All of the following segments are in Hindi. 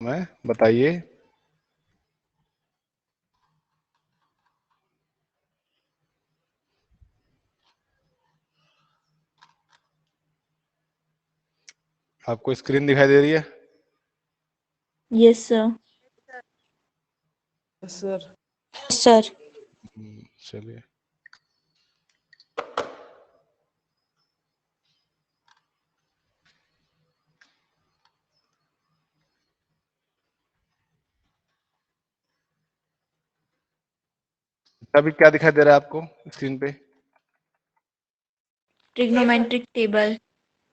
मैं बताइए। आपको स्क्रीन दिखाई दे रही है? Yes sir. सर सर चलिए। अभी क्या दिखाई दे रहा है आपको स्क्रीन पे? Trigonometric table.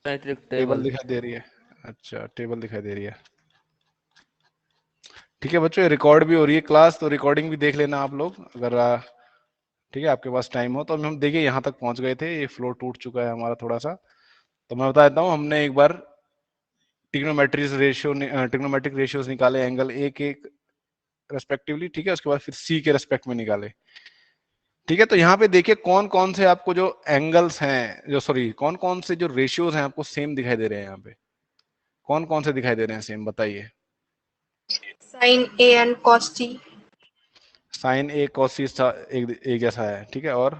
Metric table table. दिखाई दे रही है। अच्छा, टेबल दिखाई दे रही है। ठीक है बच्चों, रिकॉर्ड भी हो रही है क्लास, तो रिकॉर्डिंग भी देख लेना आप लोग अगर ठीक है आपके पास टाइम हो तो। हम देखिए यहाँ तक पहुंच गए थे, ये फ्लो टूट चुका है हमारा थोड़ा सा। तो मैं बता देता हूँ, हमने एक बार ट्रिग्नोमेट्रिक रेशियोज निकाले एंगल ए के रेस्पेक्टिवली, ठीक है। उसके बाद फिर सी के रेस्पेक्ट में निकाले, ठीक है। तो यहाँ पे देखिए कौन कौन से आपको जो एंगल्स हैं, जो सॉरी कौन कौन से जो रेशियोज हैं आपको सेम दिखाई दे रहे हैं यहाँ पे। कौन कौन से दिखाई दे रहे हैं सेम, बताइए। Sine A and cos T. Sine A cos C एक जैसा है, ठीक है। और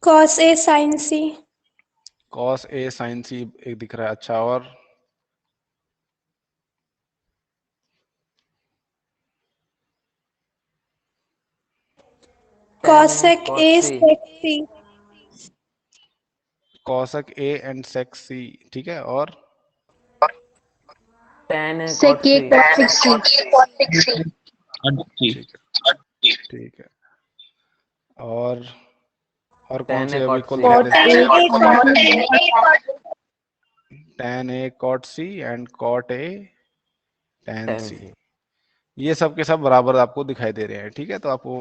cos A sine C. Cos A sine C एक दिख रहा है, अच्छा। और cosec A sec C. कॉसक A and सेक सी, ठीक है। और tan है sec cot a c। Cosec c. ठीक है, ठीक है। और कौन tan से है अभी cot कल c। दिखाई कॉट दे? A cot tan a cot c and cot a tan tan c, c। ये सब के सब बराबर आपको दिखाई दे रहे हैं, ठीक है। तो आपको,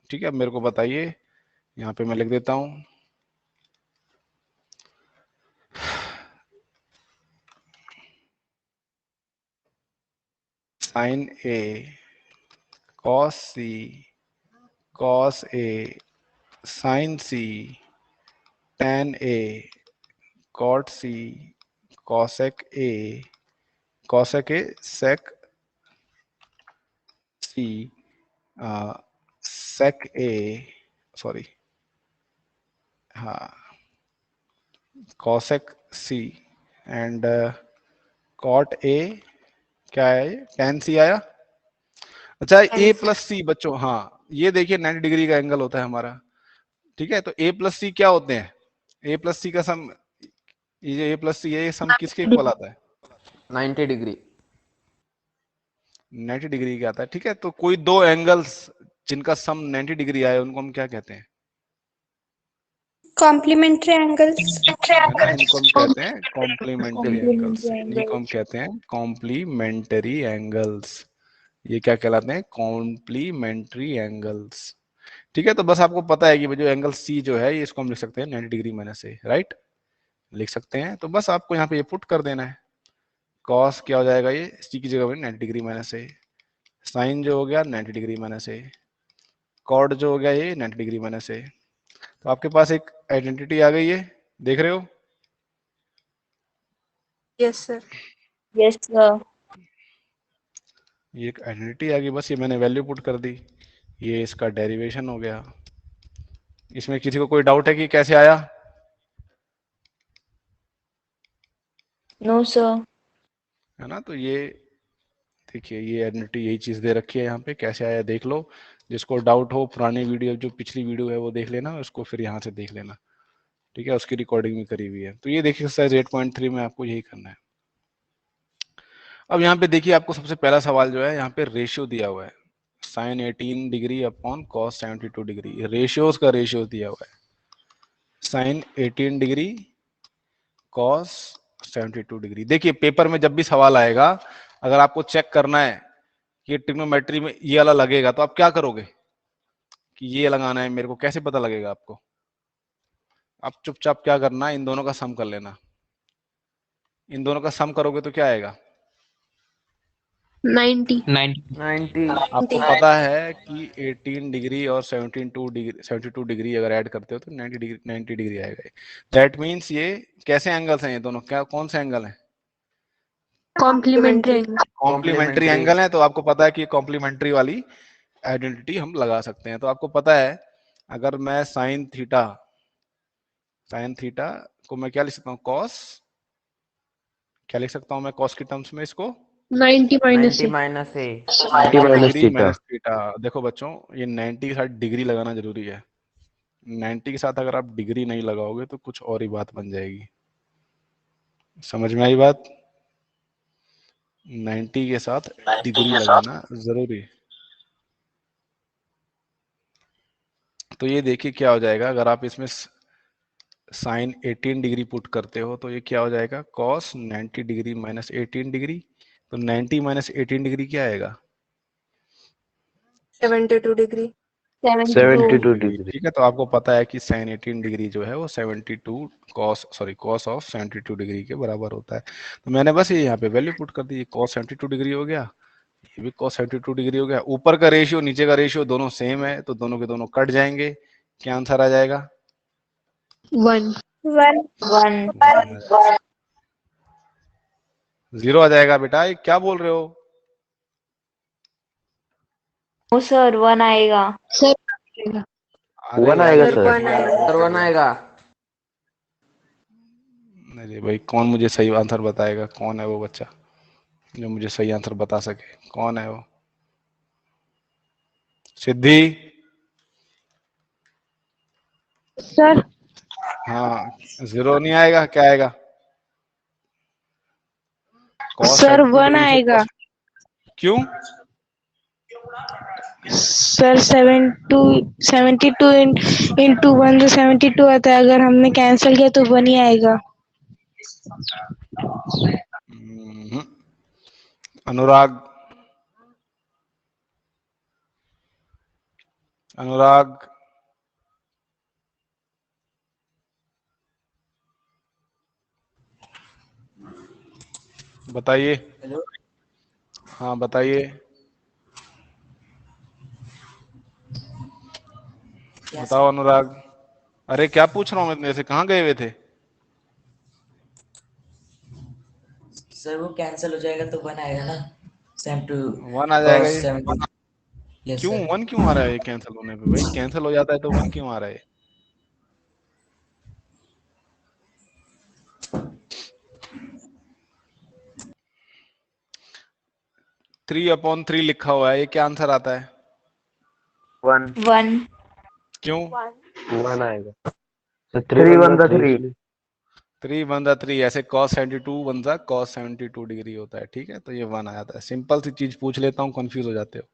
ठीक है, अब मेरे को बताइए, यहाँ पे मैं लिख देता हूँ। Sign A cos c cos a sin c tan a cot c cosec a cosec a sec c sec a, sorry, हाँ, cosec c and cot a, क्या है, tan c आया। अच्छा, ए प्लस सी बच्चों, हाँ, ये देखिए 90 डिग्री का एंगल होता है हमारा, ठीक है। तो ए प्लस सी क्या होते हैं? ए प्लस सी का सम, ये जो ए प्लस सी है, ये सम किसके इक्वल आता है? 90 डिग्री। 90 डिग्री का आता है, ठीक है। तो कोई दो एंगल्स जिनका सम 90 डिग्री आए उनको हम क्या कहते हैं? Complementary angles. है ना, इनको हम कहते हैं कॉम्प्लीमेंट्री एंगल्स। कॉम्प्लीमेंट्री इनको हम एंगल्स। कहते हैं कॉम्प्लीमेंटरी एंगल्स। ये क्या कहलाते हैं? कॉम्प्लीमेंट्री एंगल्स, ठीक है। तो बस आपको पता है कि जो एंगल सी जो है, ये इसको हम लिख सकते हैं 90 डिग्री माइनस ए, राइट, लिख सकते हैं। तो बस आपको यहाँ पे ये पुट कर देना है। कॉस क्या हो जाएगा, ये सी की जगह पर 90 डिग्री माइनस ए, साइन जो हो गया 90 डिग्री माइनस ए, कॉड जो हो गया ये 90 डिग्री माइनस ए। तो आपके पास एक आइडेंटिटी आ गई है, देख रहे हो? Yes sir. Yes sir. ये एक आइडेंटिटी आ गई, बस ये मैंने वैल्यू पुट कर दी, ये इसका डेरिवेशन हो गया। इसमें किसी को कोई डाउट है कि कैसे आया? No sir. है ना, तो ये देखिए, ये आइडेंटिटी, यही चीज दे रखी है यहाँ पे, कैसे आया देख लो। जिसको डाउट हो, पुरानी वीडियो, जो पिछली वीडियो है वो देख लेना, उसको फिर यहाँ से देख लेना, ठीक है। उसकी रिकॉर्डिंग भी करी हुई है। तो ये देखिए एक्सरसाइज 8.3 में आपको यही करना है। अब यहाँ पे देखिए, आपको सबसे पहला सवाल जो है, यहाँ पे रेशियो दिया हुआ है, sine 18 degree upon cos 72 degree. Ratios का रेशियो दिया हुआ है, साइन 18 डिग्री कॉस 72 डिग्री। देखिए पेपर में जब भी सवाल आएगा, अगर आपको चेक करना है कि ट्रिग्नोमेट्री में ये वाला लगेगा, तो आप क्या करोगे कि ये लगाना है मेरे को, कैसे पता लगेगा आपको? आप चुपचाप क्या करना, इन दोनों का सम कर लेना। इन दोनों का सम करोगे तो क्या आएगा? 90। 90। आपको पता है कि 18 डिग्री और 72 डिग्री अगर ऐड करते हो तो 90 डिग्री आएगा। दैट मीन्स ये कैसे एंगल्स हैं, ये दोनों क्या, कौन से एंगल हैं? Complementary. कॉम्प्लीमेंट्री एंगल है, तो आपको पता है कि कॉम्प्लीमेंट्री वाली आइडेंटिटी हम लगा सकते हैं। तो आपको पता है अगर मैं साइन थीटा को मैं क्या लिख सकता हूँ, कॉस, क्या लिख सकता हूँ मैं कॉस की टर्म्स में इसको 90 minus 90 A. Minus A 90 minus degree theta. Minus theta. देखो बच्चों, ये 90 के साथ डिग्री लगाना जरूरी है। 90 के साथ अगर आप डिग्री नहीं लगाओगे तो कुछ और ही बात बन जाएगी। समझ में आई बात? 90 के साथ डिग्री लगाना जरूरी। तो ये देखिए क्या हो जाएगा, अगर आप इसमें साइन 18 डिग्री पुट करते हो तो ये क्या हो जाएगा, कॉस 90 डिग्री माइनस 18 डिग्री। तो 90 माइनस 18 डिग्री क्या आएगा, 72 degree. 72 डिग्री। degree. ठीक है, तो आपको पता है कि साइन 18 डिग्री जो है वो 72 कॉस ऑफ 72 डिग्री के बराबर होता है। तो मैंने बस ये यहाँ पे वैल्यू पुट कर दी, कॉस 72 डिग्री हो गया, ये भी cos 72 डिग्री हो गया। ऊपर का रेशियो नीचे का रेशियो दोनों सेम है, तो दोनों के दोनों कट जाएंगे। क्या आंसर आ जाएगा? 1. 1. 0 आ जाएगा। बेटा ये क्या बोल रहे हो? ओ सर 1 आएगा। Sir, अरे 1 यार, आएगा ये सर। तो 1 यार आएगा. बहुत सर 1 बढ़िया। आएगा। अरे भाई, कौन मुझे सही आंसर बताएगा? कौन है वो बच्चा जो मुझे सही आंसर बता सके? कौन है वो? सिद्धि? Sir, हाँ, 0 नहीं आएगा, क्या आएगा? cos Sir, 72 1 डिग्री से आएगा. क्यों? Sir, 72 into 1 तो 72 आता है. अगर हमने कैंसिल किया तो 1 ही आएगा. हम्म, अनुराग? अनुराग? बताइए। हाँ बताइए, बताओ अनुराग। अरे क्या पूछ रहा हूँ मैं, मेरे से कहाँ गए हुए थे? सर वो कैंसिल हो जाएगा तो 1 आएगा ना, सेम टू 1 आ जाएगा कॉस ये? 70। यस क्यों सर। 1 क्यों आ रहा है? ये कैंसिल होने पे भाई, कैंसिल हो जाता है तो 1 क्यों आ रहा है? 3/3 लिखा हुआ है, ये क्या आंसर आता है? 1 1. क्यों? 1 आएगा। So 3 1 the 3. 3 1 जा 3, ऐसे cos 72 1 जा cos 72 डिग्री होता है। ठीक है, तो ये 1 आ जाता है। सिंपल सी चीज पूछ लेता हूँ, कंफ्यूज हो जाते हो।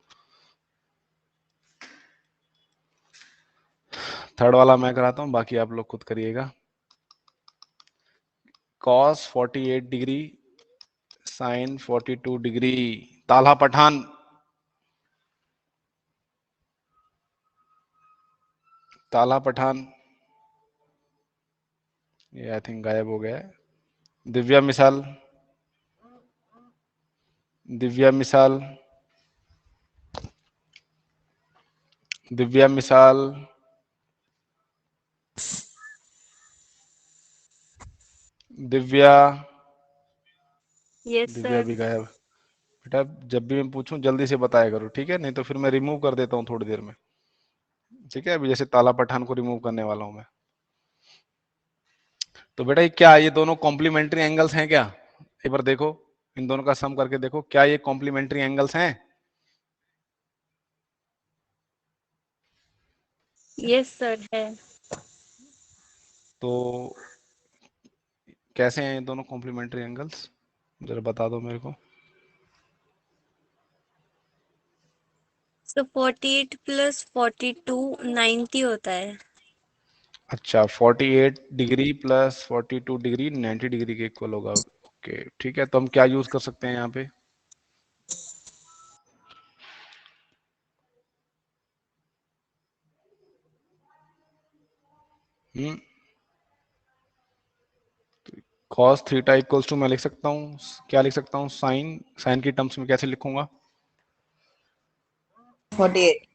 थर्ड वाला मैं कराता हूँ, बाकी आप लोग खुद करिएगा। cos 48 degree sin 42 degree. Talha Pathan? Talha Pathan ये आई थिंक गायब हो गया है। दिव्या मिसाल? दिव्या मिसाल? दिव्या मिसाल? दिव्या? Yes Divya sir. भी गायब। बेटा जब भी मैं पूछूं जल्दी से बताया करो, ठीक है? नहीं तो फिर मैं रिमूव कर देता हूँ थोड़ी देर में। ठीक है, अभी जैसे ताला पठान को रिमूव करने वाला हूं मैं। तो बेटा ये क्या, ये दोनों कॉम्प्लीमेंट्री एंगल्स हैं क्या? एक बार देखो, इन दोनों का सम करके देखो, क्या ये कॉम्प्लीमेंट्री एंगल्स हैं? Yes sir है। तो कैसे हैं ये दोनों कॉम्प्लीमेंट्री एंगल्स, जरा बता दो मेरे को। So 48 plus 42 90 होता है। अच्छा, 48 डिग्री प्लस 42 डिग्री 90 डिग्री के इक्वल होगा। ओके ठीक है, तो हम क्या यूज कर सकते हैं यहाँ पे? हम्म cos थीटा इक्वल्स टू मैं लिख सकता हूँ, क्या लिख सकता हूँ, साइन। साइन की टर्म्स में कैसे लिखूंगा? 48।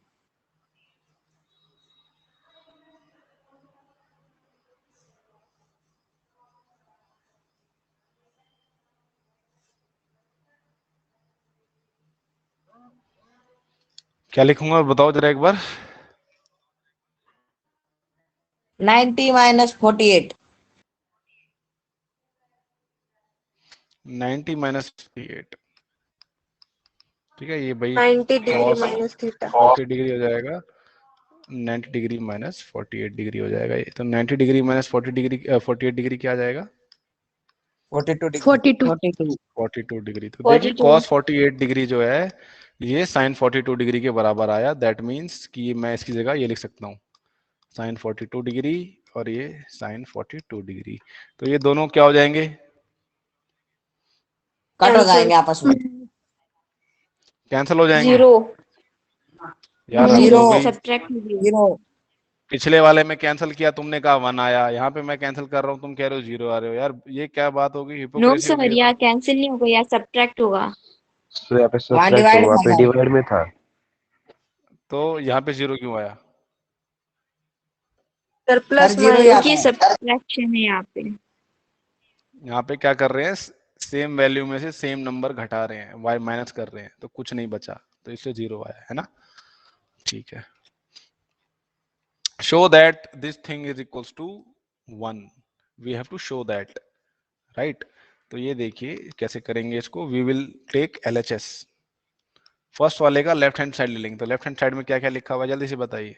क्या लिखूंगा बताओ जरा एक बार। 90 माइनस 48। 90 माइनस 48, ठीक है। ये भाई 90 degree cos minus theta. 40 degree हो जाएगा, 90 डिग्री माइनस 48 डिग्री हो जाएगा ये। तो 90 डिग्री माइनस 40 डिग्री 48 डिग्री क्या आ जाएगा? 42 डिग्री। 42 42 डिग्री। तो देखिए 42। cos 48 डिग्री जो है ये sin 42 डिग्री के बराबर आया। दैट मीन्स कि मैं इसकी जगह ये लिख सकता हूँ sin 42 डिग्री और ये sin 42 डिग्री। तो ये दोनों क्या हो जाएंगे? कट हो Cancel। जाएंगे आपस में। कैंसिल हो जाएंगे। जीरो। यार हद जीरो। हो गई। सब्ट्रैक्ट हो गया। जीरो। पिछले वाले में कैंसिल किया तुमने कहा 1 आया, यहाँ पे मैं कैंसिल कर रहा हूँ तुम कह रहे हो 0 आ रहे हो। यार ये क्या बात होगी, नो हिपोक्रेसी होगी सर, ये यहाँ तो। कैंसिल नहीं होगा, यहाँ सब्ट्रैक्ट होगा। तो यहाँ पे वहाँ सब्ट्रैक्ट डिवाइड होगा, वहाँ पे था। डिवाइड में था। तो यहाँ पे 0 क्यों आया? सर सर जीरो ही आता क्योंकि है। सब्ट्रैक्शन है यहाँ पे। यहाँ पे क्या कर रहे हैं, सेम वैल्यू में से सेम नंबर घटा रहे हैं, y माइनस कर रहे हैं, तो कुछ नहीं बचा, तो इसलिए 0 आया है ना। ठीक है। Show that this thing is equals to 1, we have to show that, right. तो ये देखिए कैसे करेंगे इसको। We will take LHS। First वाले का लेफ्ट हैंड साइड ले लेंगे। तो लेफ्ट हैंड साइड में क्या क्या लिखा हुआ है जल्दी से बताइए।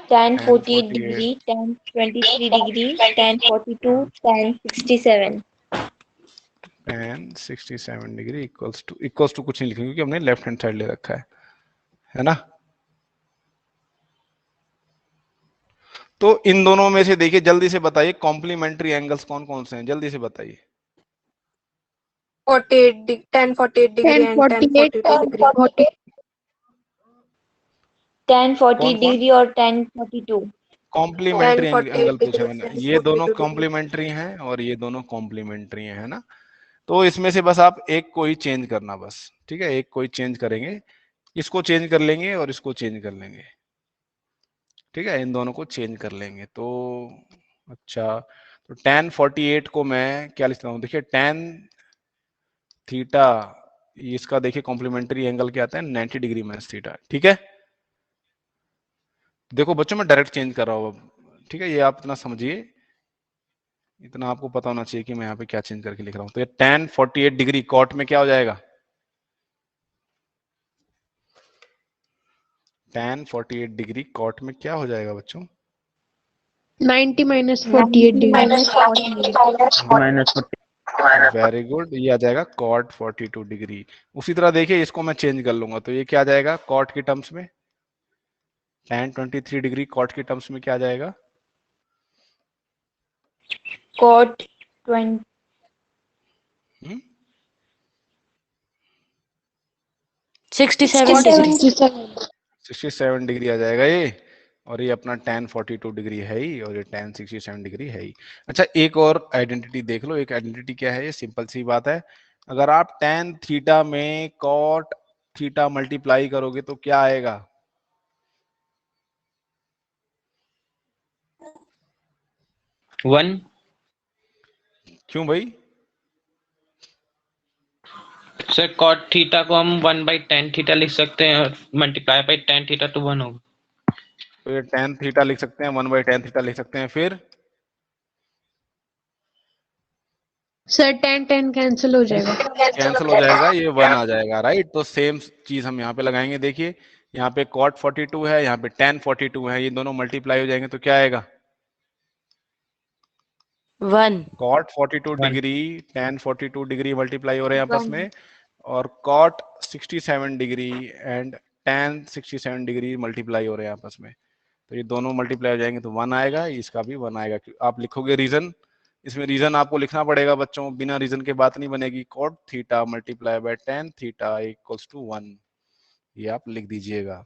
tan tan 48 48 degree, tan 23 degree, tan 42, tan 67। tan 67 degree equals to कुछ नहीं लिखेंगे क्योंकि हमने लेफ्ट हैंड साइड ले रखा है ना। तो इन दोनों में से देखिए जल्दी से बताइए कॉम्प्लीमेंट्री एंगल्स कौन कौन से हैं, जल्दी से बताइए। tan 48 degree and tan 42 degree. tan 40 कौन कौन डिग्री और tan 42। कॉम्प्लीमेंट्री tan 48 एंगल पूछा डिग्री, मैंने। tan ये दोनों 42 डिग्री। कॉम्प्लीमेंट्री हैं और ये दोनों कॉम्प्लीमेंट्री हैं, है ना। तो इसमें से बस आप एक को ही चेंज करना बस, ठीक है। एक को ही चेंज करेंगे, इसको चेंज कर लेंगे और इसको चेंज कर लेंगे, ठीक है। इन दोनों को चेंज कर लेंगे तो अच्छा। तो tan 48 को मैं क्या लिखता हूँ, देखिए tan थीटा, इसका देखिए कॉम्प्लीमेंट्री एंगल क्या आता है 90 डिग्री माइनस थीटा, ठीक है। देखो बच्चों मैं डायरेक्ट चेंज कर रहा हूँ अब, ठीक है। ये आप इतना समझिए, इतना आपको पता होना चाहिए कि मैं यहाँ पे क्या चेंज करके लिख रहा हूँ। तो ये tan 48 डिग्री कॉट में क्या हो जाएगा, tan 48 डिग्री कॉट में क्या हो जाएगा बच्चों? 90 minus 48 90 degree. Minus 48। Minus very good, ये आ जाएगा cot 42 डिग्री। उसी तरह देखिए इसको मैं चेंज कर लूंगा तो ये क्या आ जाएगा cot की टर्म्स में, tan 23 डिग्री cot की टर्म्स में क्या आ जाएगा? cot 20। 67 डिग्री। 67 डिग्री आ जाएगा ये। और ये अपना tan 42 डिग्री है ही और ये tan 67 डिग्री है ही। अच्छा एक और आइडेंटिटी देख लो। एक आइडेंटिटी क्या है, ये सिंपल सी बात है। अगर आप tan थीटा में cot थीटा मल्टीप्लाई करोगे तो क्या आएगा? 1। क्यों भाई? सर cot थीटा को हम 1/tan थीटा लिख सकते हैं और मल्टीप्लाई बाई tan थीटा तो 1 होगा। तो ये tan थीटा लिख सकते हैं, 1/tan थीटा लिख सकते हैं, फिर सर tan tan कैंसिल हो जाएगा। कैंसिल हो जाएगा, ये 1 आ जाएगा, राइट। तो सेम चीज हम यहाँ पे लगाएंगे। देखिए यहाँ पे cot 42 है, यहाँ पे tan 42 है, ये दोनों मल्टीप्लाई हो जाएंगे तो क्या आएगा? 1। cot 42 1 degree tan 42 degree multiply हो रहे हैं आपस में, और cot 67 degree and tan 67 degree multiply हो रहे हैं आपस में। तो ये दोनों मल्टीप्लाई हो जाएंगे तो 1 आएगा, इसका भी 1 आएगा। आप लिखोगे रीजन, इसमें रीजन आपको लिखना पड़ेगा बच्चों, बिना रीजन के बात नहीं बनेगी। cot theta multiply by tan theta equals to 1, ये आप लिख दीजिएगा,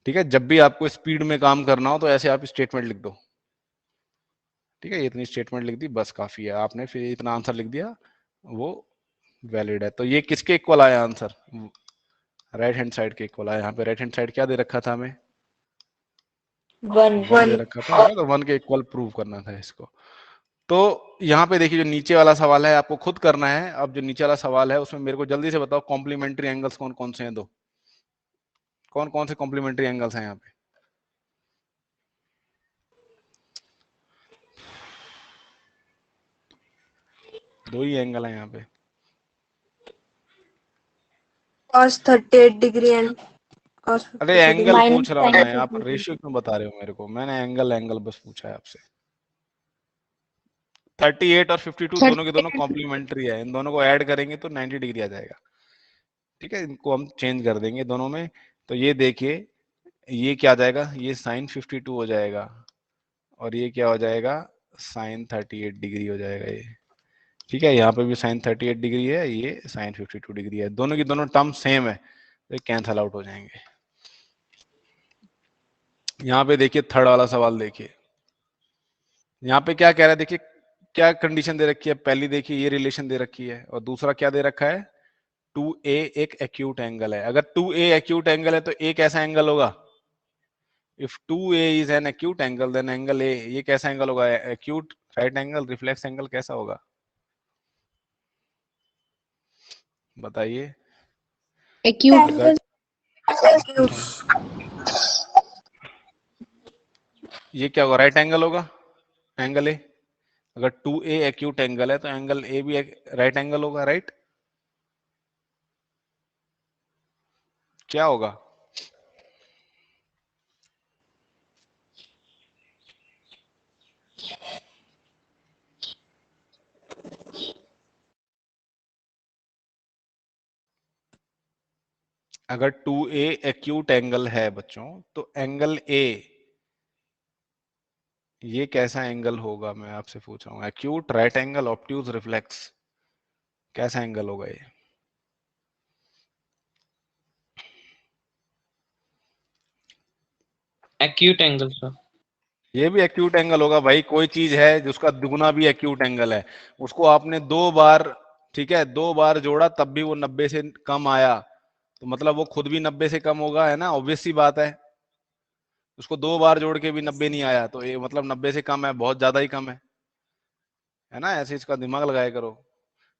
ठीक है। जब भी आपको स्पीड में काम करना हो तो ऐसे आप स्टेटमेंट लिख दो, ठीक है। इतनी स्टेटमेंट लिख दी बस काफी है। आपने फिर इतना आंसर लिख दिया वो वैलिड है। तो ये किसके इक्वल आया आंसर? राइट हैंड साइड के इक्वल आया। यहाँ पे राइट हैंड साइड क्या दे रखा था हमें? 1। 1 दे रखा था, तो 1 के इक्वल प्रूव करना था इसको। तो यहाँ पे देखिए, जो नीचे वाला सवाल है आपको खुद करना है। अब जो नीचे वाला सवाल है उसमें मेरे को जल्दी से बताओ कॉम्प्लीमेंट्री एंगल्स कौन कौन से हैं। दो कौन कौन से कॉम्प्लीमेंट्री एंगल्स हैं यहाँ पे? दो ही एंगल है यहाँ पे। cos 38 degree and cos अरे 52 एंगल degree. पूछ रहा हूँ मैं, आप -sin रेशियो क्यों बता रहे हो मेरे को? मैंने एंगल बस पूछा है आपसे। 38 और 52 दोनों के दोनों कॉम्प्लीमेंट्री है, इन दोनों को ऐड करेंगे तो 90 डिग्री आ जाएगा। ठीक है, इनको हम चेंज कर देंगे दोनों में। तो ये देखिए, ये क्या आ जाएगा, ये sin 52 हो जाएगा और ये क्या हो जाएगा, sin 38 डिग्री हो जाएगा ये। ठीक है, यहाँ पे भी sin 38 डिग्री है, ये sin 52 डिग्री है। दोनों की दोनों टर्म सेम है तो ये कैंसल आउट हो जाएंगे। यहाँ पे देखिए थर्ड वाला सवाल देखिए, यहाँ पे क्या कह रहा है, देखिए क्या कंडीशन दे रखी है। पहली देखिए ये रिलेशन दे रखी है और दूसरा क्या दे रखा है, 2a एक एक्यूट एंगल है। अगर 2a एक्यूट एंगल है तो a कैसा एंगल होगा? If 2a is an acute angle then angle a, ये कैसा एंगल होगा? Acute right angle reflex angle कैसा होगा बताइए? एक्यूट। अगर ये क्या होगा, राइट एंगल होगा एंगल ए। अगर 2a एक्यूट एंगल है तो एंगल ए भी राइट एंगल होगा, राइट? क्या होगा? अगर 2a एक्यूट एंगल है बच्चों तो एंगल ए ये कैसा एंगल होगा, मैं आपसे पूछ रहा हूँ। Acute, right angle, obtuse, reflex, कैसा एंगल होगा ये? Acute angle sir. ये भी एक्यूट एंगल होगा भाई। कोई चीज है जिसका दुगना भी एक्यूट एंगल है, उसको आपने 2 बार, ठीक है, 2 बार जोड़ा तब भी वो 90 से कम आया, तो मतलब वो खुद भी 90 से कम होगा, है ना? ऑब्वियस सी बात है। उसको 2 बार जोड़ के भी 90 नहीं आया तो ये मतलब 90 से कम है, बहुत ज्यादा ही कम है ना? ऐसे इसका दिमाग लगाया करो।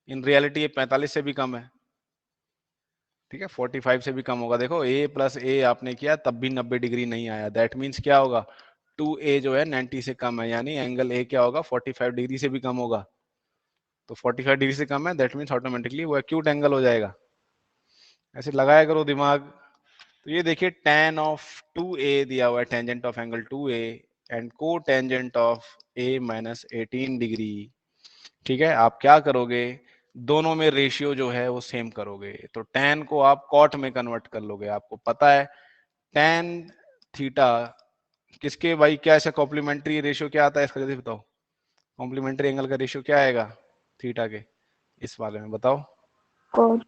इन रियलिटी ये 45 से भी कम है, ठीक है, 45 से भी कम होगा। देखो a प्लस a आपने किया तब भी 90 डिग्री नहीं आया, दैट मीन्स क्या होगा, 2a जो है 90 से कम है, यानी एंगल a क्या होगा, 45 डिग्री से भी कम होगा। तो 45 डिग्री से कम है, दैट मीन्स ऑटोमेटिकली वो एक्यूट एंगल हो जाएगा। ऐसे लगाया करो दिमाग। तो ये देखिए tan ऑफ 2a दिया हुआ है, tangent of angle 2a and को tangent of a minus 18 degree. ठीक है, आप क्या करोगे, दोनों में रेशियो जो है वो सेम करोगे। तो tan को आप cot में कन्वर्ट कर लोगे। आपको पता है tan थीटा किसके भाई, क्या ऐसा कॉम्प्लीमेंट्री रेशियो क्या आता है इसका, जल्दी बताओ। कॉम्प्लीमेंट्री एंगल का रेशियो क्या आएगा थीटा के, इस वाले में बताओ। cos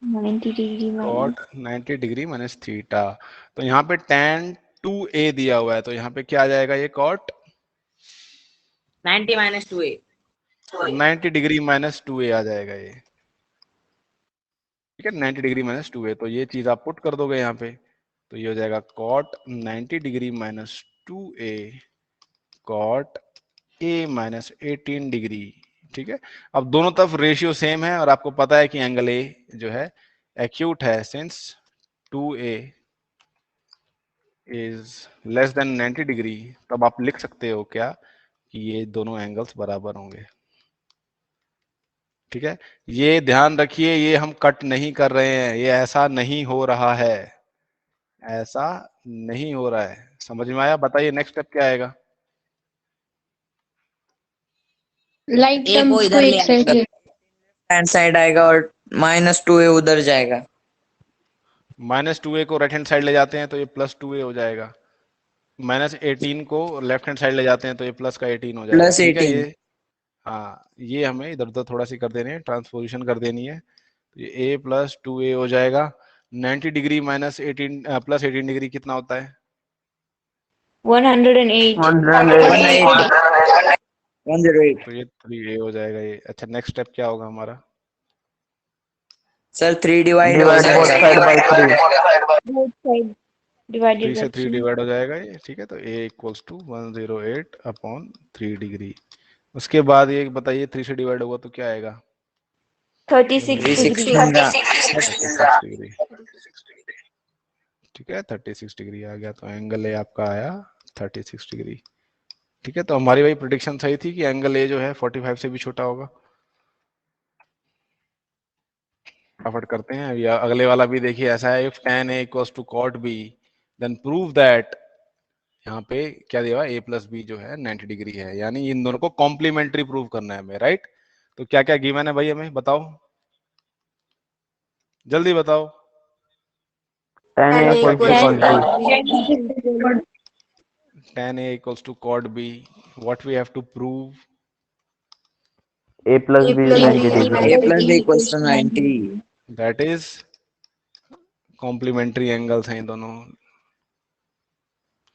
90 degree minus cot 90 degree minus theta. तो यहाँ पे tan 2a दिया हुआ है तो यहाँ पे क्या आ जाएगा, ये cot 90 minus 2a. 90 degree minus 2a आ जाएगा ये। ठीक है, 90 डिग्री माइनस 2a, तो ये चीज आप पुट कर दोगे यहाँ पे, तो ये हो जाएगा cot 90 degree minus 2a cot a minus 18 degree. ठीक है, अब दोनों तरफ रेशियो सेम है और आपको पता है कि एंगल a जो है एक्यूट है, since 2a is less than 90 degree, तब आप लिख सकते हो क्या कि ये दोनों एंगल्स बराबर होंगे। ठीक है, ये ध्यान रखिए, ये हम कट नहीं कर रहे हैं, ये ऐसा नहीं हो रहा है, ऐसा नहीं हो रहा है। समझ में आया? बताइए नेक्स्ट स्टेप क्या आएगा। लाइक A टर्म को को इधर ले एक साइड आएगा, हैंड साइड आएगा और माइनस 2a उधर जाएगा। माइनस 2a को राइट हैंड साइड ले जाते हैं तो ये प्लस 2a हो जाएगा। माइनस 18 को लेफ्ट हैंड साइड ले जाते हैं तो ये प्लस का 18 हो जाएगा। प्लस ठीक है, 18। ये हाँ, ये हमें इधर उधर थोड़ा सी कर देनी है, ट्रांसपोजिशन कर देनी है। तो ये a प्लस 2a हो जाएगा। 90 डिग्री माइनस 18 प्लस 18 डिग्री कितना होता है? 108 108। तो ये 3a हो जाएगा ये। अच्छा, नेक्स्ट स्टेप क्या होगा हमारा? सर 3 डिवाइड हो divide both side by 3। both side divided 3 by से 3 3 डिवाइड हो जाएगा ये। ठीक है, तो a equals to 108 upon 3 degree. उसके बाद ये बताइए 3 से डिवाइड होगा तो क्या आएगा? 36 360 डिग्री। 36 डिग्री। ठीक है, 36 डिग्री आ गया, तो एंगल ए आपका आया 36 डिग्री। ठीक है, तो हमारी भाई प्रिडिक्शन सही थी कि एंगल ए जो है 45 से भी छोटा होगा। फटाफट करते हैं, या अगले वाला भी देखिए, ऐसा है if tan a equals to cot b then prove that, यहाँ पे क्या दिया हुआ a प्लस बी जो है 90 डिग्री है, यानी इन दोनों को कॉम्प्लीमेंट्री प्रूव करना है हमें, राइट? तो क्या क्या गिवन है भाई, हमें बताओ, जल्दी बताओ। tan a tan a equals to equals cot to b. cot b. tan a equals to cot b, what we have to prove? a plus A b is plus 90 b is degree. A plus 90 B equals to 90. That is complementary angles हैं ये दोनों।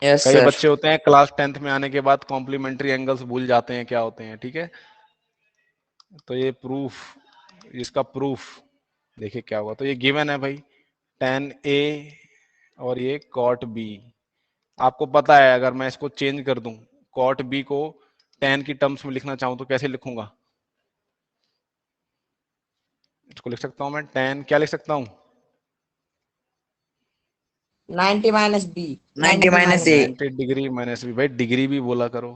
Yes, कई sir. बच्चे होते हैं क्लास 10th में आने के बाद कॉम्प्लीमेंट्री एंगल्स भूल जाते हैं क्या होते हैं, ठीक है? तो ये प्रूफ, इसका प्रूफ देखिए क्या हुआ। तो ये गिवन है भाई, tan a और ये cot b। आपको पता है अगर मैं इसको चेंज कर दूं, cot b को tan की टर्म्स में लिखना चाहूं तो कैसे लिखूंगा? इसको लिख सकता हूं मैं, tan क्या लिख सकता हूं? 90 minus B. 90 minus A. 90 degree minus B. भाई डिग्री भी बोला करो,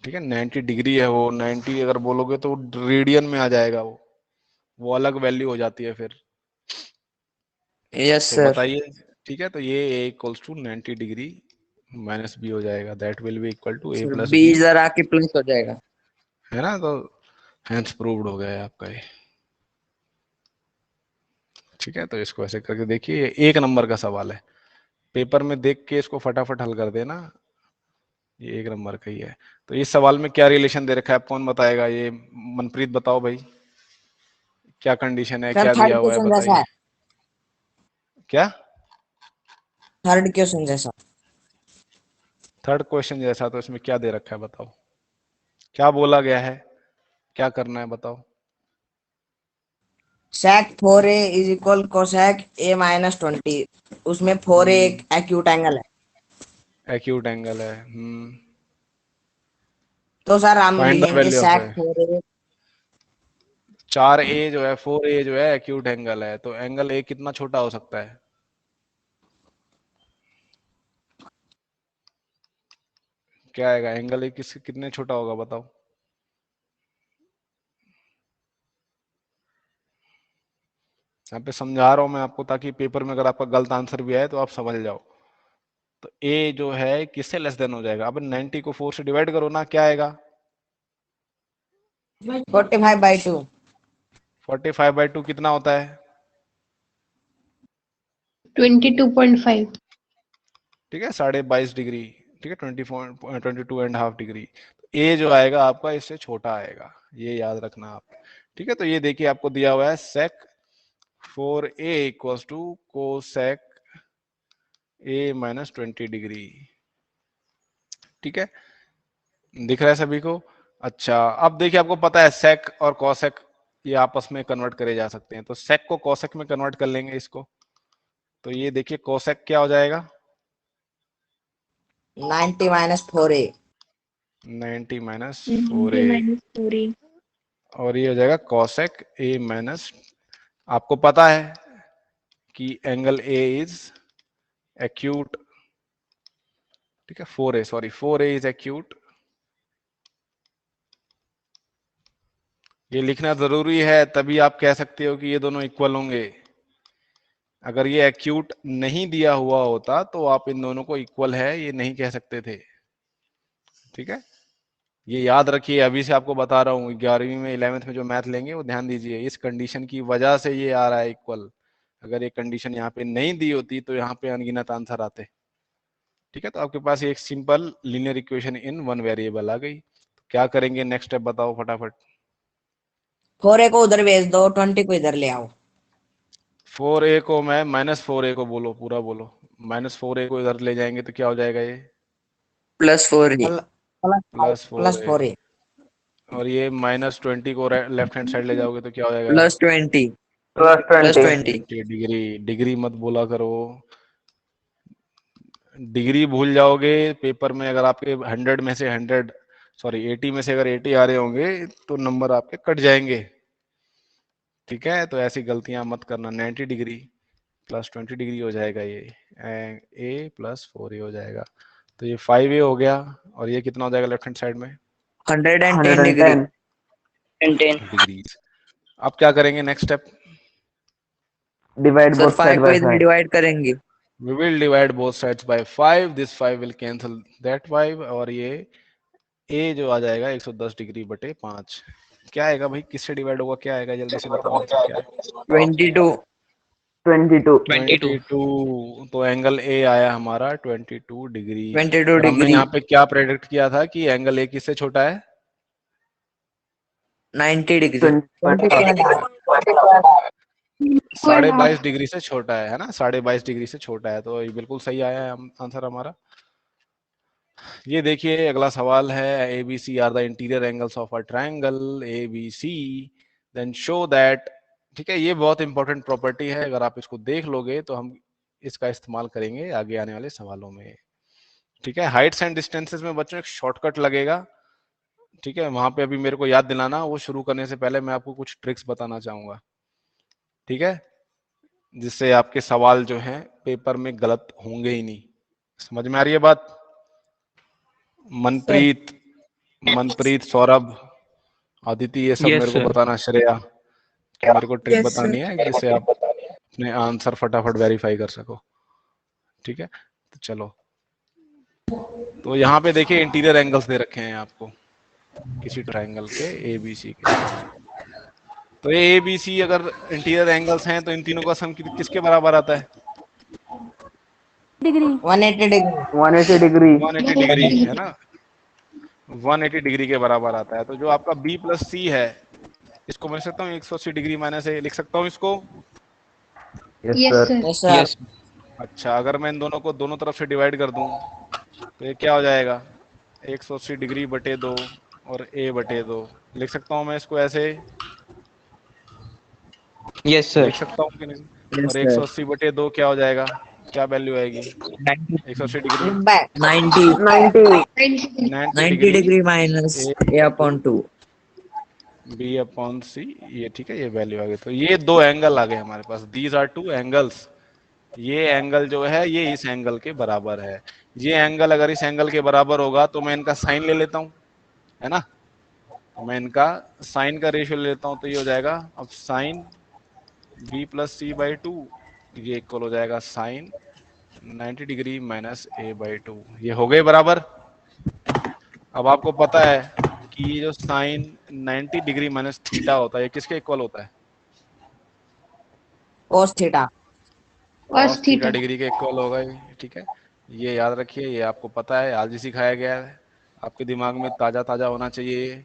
ठीक है? 90 डिग्री है वो, 90 अगर बोलोगे तो रेडियन में आ जाएगा, वो अलग वैल्यू हो जाती है फिर। Yes, तो sir. बताइए, ठीक है? तो ये a equals to 90 degree minus B हो जाएगा, that will be equal to a Sir, plus B B, जरा के प्लस हो जाएगा. है ना? तो हेंस प्रूव्ड हो गया है आपका ये। ठीक है, तो इसको ऐसे करके देखिए, ये 1 नंबर का सवाल है, पेपर में देख के इसको फटाफट हल कर देना, ये 1 नंबर का ही है। तो इस सवाल में क्या रिलेशन दे रखा है, कौन बताएगा? ये मनप्रीत बताओ भाई, क्या कंडीशन है, Sir, क्या थर्ड दिया हुआ है, क्वेश्चन जैसा बताइए। है. क्या थर्ड क्वेश्चन जैसा. थर्ड क्वेश्चन जैसा? तो इसमें क्या दे रखा है बताओ, क्या बोला गया है, क्या करना है बताओ। Sec 4A is equal cosec A minus 20. उसमें 4A एक acute angle है. एक्यूट एंगल है। तो सर हम फाइंड द लिखेंगे value of sec A. 4A. 4a जो है, 4a जो है एक्यूट एंगल है, तो एंगल ए कितना छोटा हो सकता है? क्या आएगा एंगल ए, कितने छोटा होगा बताओ। यहाँ पे समझा रहा हूं मैं आपको, ताकि पेपर में अगर आपका गलत आंसर भी आए तो आप समझ जाओ। तो ए जो है किससे लेस देन हो जाएगा? अब 90 को 4 से डिवाइड करो ना, क्या आएगा? 45/2. 45/2 कितना होता है? 22.5। ठीक है, 22.5 डिग्री। ठीक है, 22.5 डिग्री। ए जो आएगा आपका इससे छोटा आएगा, ये याद रखना आप। ठीक है, तो ये देखिए आपको दिया हुआ है sec 4a equals to cosec a minus 20 degree. ठीक है, दिख रहा है सभी को? अच्छा, अब देखिए आपको पता है sec और cosec ये आपस में कन्वर्ट करे जा सकते हैं, तो sec को cosec में कन्वर्ट कर लेंगे इसको। तो ये देखिए cosec क्या हो जाएगा? 90 minus 4A. 90 minus 90 4a, minus 4a। और ये हो जाएगा cosec a माइनस, आपको पता है कि एंगल ए इज एक्यूट। ठीक है, 4a, sorry 4a is acute. ये लिखना जरूरी है, तभी आप कह सकते हो कि ये दोनों इक्वल होंगे। अगर ये एक्यूट नहीं दिया हुआ होता तो आप इन दोनों को इक्वल है ये नहीं कह सकते थे। ठीक है, ये याद रखिए, अभी से आपको बता रहा हूँ, 11वीं में 11th में जो मैथ लेंगे वो ध्यान दीजिए, इस कंडीशन की वजह से ये आ रहा है इक्वल। अगर ये कंडीशन यहाँ पे नहीं दी होती तो यहाँ पे अनगिनत आंसर आते। ठीक है, तो आपके पास एक simple linear equation in 1 variable आ गई। तो क्या करेंगे नेक्स्ट स्टेप बताओ फटाफट। 4A को उधर भेज दो, 20 को इधर ले आओ. 4a को मैं -4a को बोलो, पूरा बोलो। -4a को इधर ले जाएंगे तो क्या हो जाएगा ये? Plus 4A. Plus plus 4A. और ये -20 को लेफ्ट हैंड साइड ले जाओगे तो क्या हो जाएगा? Plus 20. plus plus 20. 20. Degree. Degree मत बोला करो, डिग्री भूल जाओगे पेपर में। अगर आपके 100 में से 100 सॉरी 80 में से अगर 80 आ रहे होंगे तो नंबर आपके कट जाएंगे, ठीक है। तो ऐसी गलतियां मत करना। 90 डिग्री प्लस 20 डिग्री हो जाएगा ये, ए प्लस 4 हो जाएगा। तो ये 5a हो गया, और ये कितना हो जाएगा लेफ्ट हैंड साइड में? 110 डिग्री। 110 डिग्री। अब क्या करेंगे next step? Divide sir both side 5 को बाय इधर 5. डिवाइड करेंगे। We will divide both sides by 5. This 5 will cancel that 5, और ये a जो आ जाएगा 110 डिग्री बटे 5। क्या आएगा भाई, किससे डिवाइड होगा, क्या आएगा, जल्दी से बताओ आंसर क्या है? 22। 22. 22। तो एंगल ए आया हमारा 22 डिग्री। 22 और हमने डिग्री। यहाँ पे क्या प्रेडिक्ट किया था कि एंगल ए किससे छोटा है? 90 डिग्री। 22.5 डिग्री से छोटा है ना, 22.5 डिग्री से छोटा है। तो ये बिल्कुल सही आया है आंसर हमारा। ये देखिए अगला सवाल है, A B C are the interior angles of a triangle A B C, then show that. ठीक है, ये बहुत इंपॉर्टेंट प्रॉपर्टी है, अगर आप इसको देख लोगे तो हम इसका इस्तेमाल करेंगे आगे आने वाले सवालों में। ठीक है, हाइट्स एंड डिस्टेंसेस में बच्चों एक शॉर्टकट लगेगा, ठीक है, वहां पे अभी मेरे को याद दिलाना। वो शुरू करने से पहले मैं आपको कुछ ट्रिक्स बताना चाहूंगा, ठीक है, जिससे आपके सवाल जो हैं पेपर में गलत होंगे ही नहीं। समझ में आ रही है बात? मनप्रीत, मनप्रीत, सौरभ, आदिति, ये सब यस मेरे को सर। बताना। श्रेया, तो मेरे को ट्रिक Yes, sir. बतानी है जिससे आप अपने आंसर फटाफट वेरीफाई कर सको, ठीक है। तो चलो, तो यहाँ पे देखिए इंटीरियर एंगल्स दे रखे हैं आपको किसी ट्रायंगल के ए बी सी के। तो ये ए बी सी अगर इंटीरियर एंगल्स हैं तो इन तीनों का सम किसके बराबर आता है? 180 डिग्री। 180 डिग्री. 180 डिग्री है ना, 180 डिग्री के बराबर आता है। तो जो आपका बी प्लस सी है, इसको मैं लिख सकता हूँ 180 डिग्री माइनस ए, लिख सकता हूँ इसको। Yes sir. Yes sir. Yes. अच्छा, अगर मैं इन दोनों को दोनों तरफ से डिवाइड कर दूं तो ये क्या हो जाएगा? 180 डिग्री बटे 2 और a बटे 2। लिख सकता हूँ मैं इसको ऐसे, यस सर। लिख सकता हूँ कि नहीं? यस और सर। 180 बटे 2 क्या हो जाएगा, क्या वैल्यू आएगी? 180 degree 90। 90. 90 90 degree degree minus a upon 2। B upon C, ये ठीक है, ये वैल्यू आ गई। तो ये दो एंगल आ गए हमारे पास, दीज आर टू एंगल्स। ये एंगल जो है ये इस एंगल के बराबर है। ये एंगल अगर इस एंगल के बराबर होगा तो मैं इनका साइन ले लेता हूँ, है ना। तो मैं इनका साइन का रेशियो ले लेता हूँ, तो ये हो जाएगा अब sine B plus C by two, ये इक्वल हो जाएगा sine 90 degree minus A by two. ये हो गए बराबर। अब आपको पता है कि ये जो साइन 90 डिग्री माइनस थीटा होता है, ये किसके इक्वल होता है? cos theta. cos theta degree के इक्वल होगा ये, ठीक है। ये याद रखिए, ये आपको पता है, आज ही सिखाया गया है, आपके दिमाग में ताजा ताजा होना चाहिए।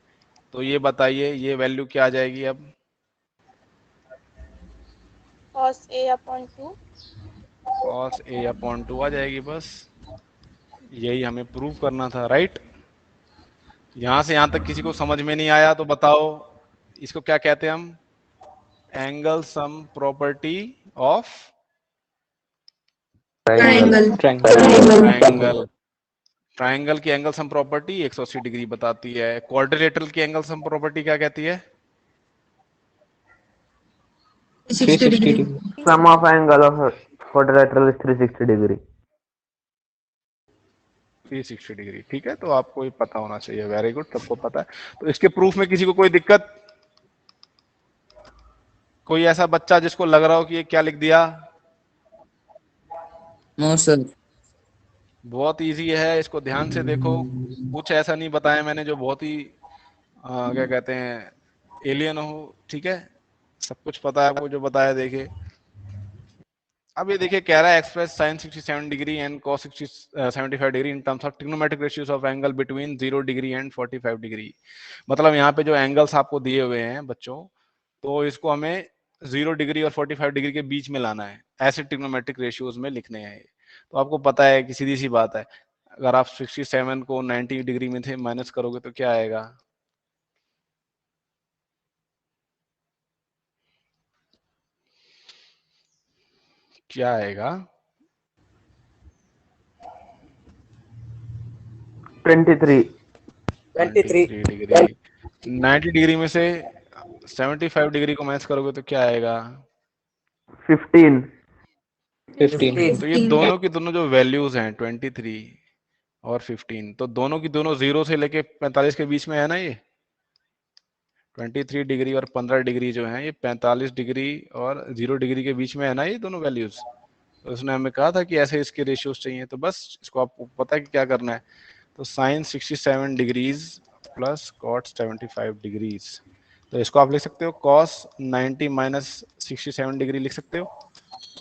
तो ये बताइए ये वैल्यू क्या आ जाएगी अब? Cos A upon 2. cos a upon 2 आ जाएगी, बस यही हमें प्रूव करना था, राइट। यहां से यहां तक किसी को समझ में नहीं आया तो बताओ, इसको क्या कहते हैं हम? Angle sum property of triangle. Triangle. Triangle की एंगल सम प्रॉपर्टी 180 डिग्री बताती है। क्वाड्रिलेटरल की एंगल सम प्रॉपर्टी क्या कहती है? 360 degree. Sum of angle of quadrilateral is 360 degree. 360 degree, ठीक है। तो आपको ये पता होना चाहिए, वेरी गुड, सबको पता है। तो इसके प्रूफ में किसी को कोई दिक्कत? कोई ऐसा बच्चा जिसको लग रहा हो कि ये क्या लिख दिया? No sir. बहुत इजी है, इसको ध्यान से देखो। कुछ ऐसा नहीं बताया मैंने जो बहुत ही क्या कहते हैं एलियन हो, ठीक है। सब कुछ पता है आपको जो बताया। देखिए अब ये देखिए, कह रहा है express sine 67 degree and cos 75 degree in terms of trigonometric ratios of angle between 0 degree and 45 degree. मतलब यहाँ पे जो एंगल्स आपको दिए हुए हैं बच्चों, तो इसको हमें 0 डिग्री और 45 डिग्री के बीच में लाना है, ऐसे ट्रिग्नोमेट्रिक रेशियोज में लिखने हैं। तो आपको पता है कि सीधी सी बात है, अगर आप 67 को 90 डिग्री में थे माइनस करोगे तो क्या आएगा? क्या आएगा? 23. 23 डिग्री। 90 डिग्री में से 75 डिग्री को माइनस करोगे तो क्या आएगा? 15 15 तो ये दोनों की दोनों जो वैल्यूज हैं 23 और 15, तो दोनों की दोनों 0 से लेके 45 के बीच में है ना। ये 23 डिग्री और 15 डिग्री जो है ये 45 डिग्री और 0 डिग्री के बीच में है ना ये दोनों वैल्यूज। तो उसने हमें कहा था कि ऐसे इसके रेशियोज चाहिए, तो बस इसको आपको पता है कि क्या करना है। तो sine 67 degrees plus cot 75 degrees, तो इसको आप लिख सकते हो कॉस 90 माइनस 67 डिग्री लिख सकते हो,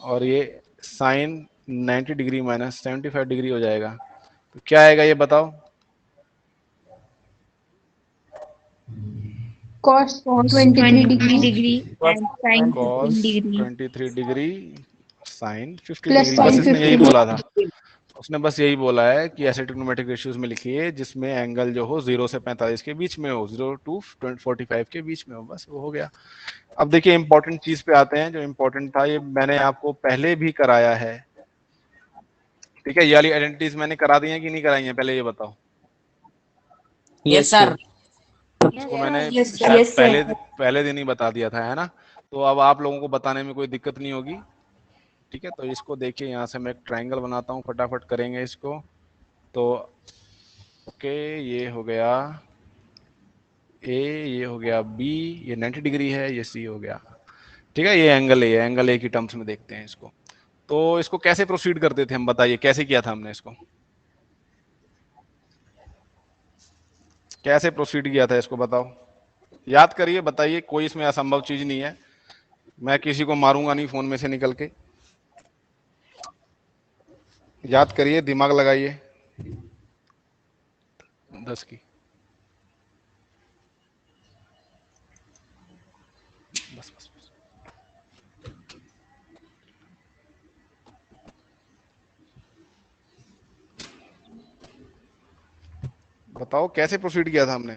और ये साइन 90 डिग्री माइनस 75 डिग्री हो जाएगा। तो क्या आएगा ये बताओ? cos cos 23 23 degree degree and sin cos 15 degree 23 degree sine 50 plus degree, sin बस इसने यही 50 बोला था। उसने बस यही बोला है कि ऐसे ट्रिग्नोमेट्रिक रेशियोज में लिखिए जिसमें एंगल जो हो 0 से 45 के बीच में हो, 0 टू 45 के बीच में हो, बस वो हो गया। अब देखिए इंपॉर्टेंट चीज पे आते हैं। जो इंपॉर्टेंट था ये मैंने आपको पहले भी कराया है, ठीक है। ये वाली आइडेंटिटीज मैंने करा दी है कि नहीं कराई है, पहले ये बताओ। Yes sir. इसको मैंने Yes, शायद yes, sir. पहले दिन ही बता दिया था, है ना। तो अब आप लोगों को बताने में कोई दिक्कत नहीं होगी, ठीक है। तो इसको देखिए, यहाँ से मैं एक ट्रायंगल बनाता हूँ, फटाफट करेंगे इसको। तो ओके, ये हो गया ए, ये हो गया बी, ये 90 डिग्री है, ये सी हो गया, ठीक है। ये एंगल ए की टर्म्स में देखते हैं इसको। तो इसको कैसे प्रोसीड करते थे हम, बताइए कैसे किया था हमने इसको, कैसे प्रोसीड किया था इसको बताओ, याद करिए, बताइए। कोई इसमें असंभव चीज नहीं है, मैं किसी को मारूंगा नहीं फोन में से निकल के। याद करिए, दिमाग लगाइए। 10 की बस बस बस। बताओ कैसे प्रोसीड किया था हमने।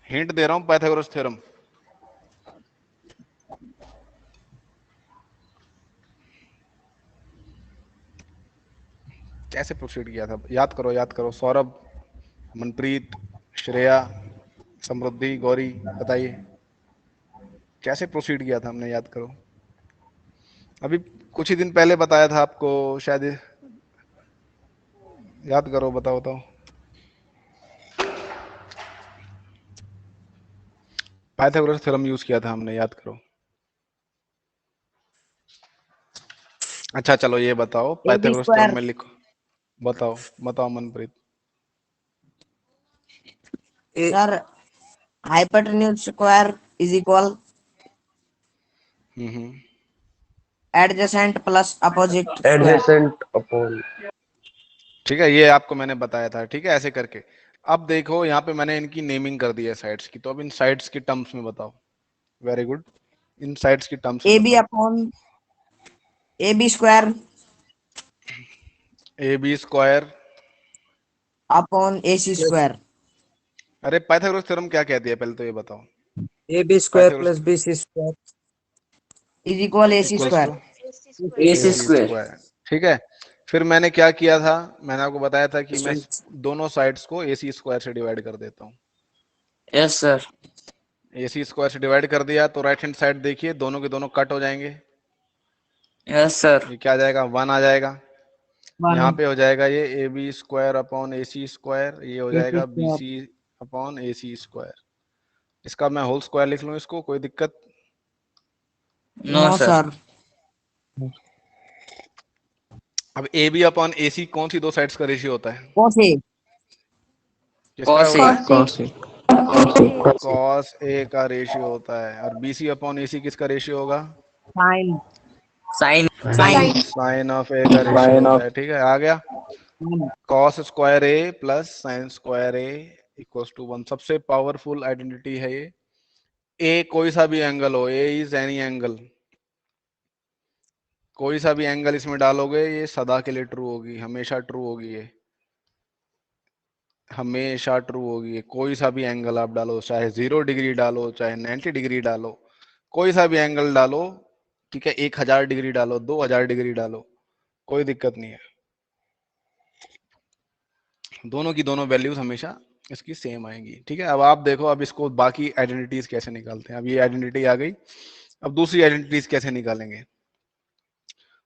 हिंट दे रहा हूं, पाइथागोरस थ्योरम। कैसे प्रोसीड किया था, याद करो याद करो। सौरभ, मनप्रीत, श्रेया, समृद्धि, गौरी, बताइए कैसे प्रोसीड किया था हमने, याद करो। अभी कुछ ही दिन पहले बताया था आपको शायद, याद करो, बताओ बताओ। पाइथागोरस थ्योरम यूज किया था हमने, याद करो। अच्छा चलो ये बताओ, A B Pythagoras theorem square में लिखो। बताओ बताओ Manpreet. Sir hypotenuse square is equal hmm, adjacent plus opposite square. Adjacent upon. ठीक है, ये आपको मैंने बताया था, ठीक है, ऐसे करके। अब देखो यहाँ पे मैंने इनकी नेमिंग कर दी है साइड्स की, तो अब इन साइड्स की टर्म्स में बताओ। वेरी गुड, इन साइड्स की टर्म्स में ए बी बताओ। Upon A B square A B square, upon A C square अरे पाइथागोरस थ्योरम क्या कहती है, पहले तो ये बताओ। A B square Pythagoras plus B C square is equal A C equals square. Two A A C C square. Square, ठीक है। फिर मैंने क्या किया था, मैंने आपको बताया था कि मैं दोनों साइड्स को ए सी स्क्वायर से डिवाइड कर देता हूँ। Yes sir. A C square से डिवाइड कर दिया तो राइट हैंड साइड देखिए, दोनों के दोनों कट हो जाएंगे। Yes sir. ये क्या आ जाएगा, 1 आ जाएगा। यहाँ पे हो जाएगा ये A B square upon A C square, ये हो जाएगा B C upon A C square. इसका मैं होल स्क्वायर लिख लूँ इसको, कोई दिक्कत? No sir. अब ए बी अपॉन ए सी कौन सी दो साइड्स का रेशियो होता है? कॉस ए किसका Cos A। होता है? cos A। कॉस ए का रेशियो होता है। और बी सी अपॉन ए सी किसका रेशियो होगा? Sine sine. Sine sine of A का रेशियो होता है, ठीक है, आ गया। Cos square A plus sine square A equals to 1। सबसे पावरफुल आइडेंटिटी है ये। ए कोई सा भी एंगल हो, ए इज एनी एंगल, कोई सा भी एंगल इसमें डालोगे ये सदा के लिए ट्रू होगी, हमेशा ट्रू होगी, ये हमेशा ट्रू होगी। ये कोई सा भी एंगल आप डालो, चाहे 0 डिग्री डालो, चाहे 90 डिग्री डालो, कोई सा भी एंगल डालो, ठीक है, 1000 डिग्री डालो, 2000 डिग्री डालो, कोई दिक्कत नहीं है। दोनों की दोनों वैल्यूज हमेशा इसकी सेम आएंगी। ठीक है, अब आप देखो अब इसको बाकी आइडेंटिटीज कैसे निकालते हैं। अब ये आइडेंटिटी आ गई, अब दूसरी आइडेंटिटीज कैसे निकालेंगे।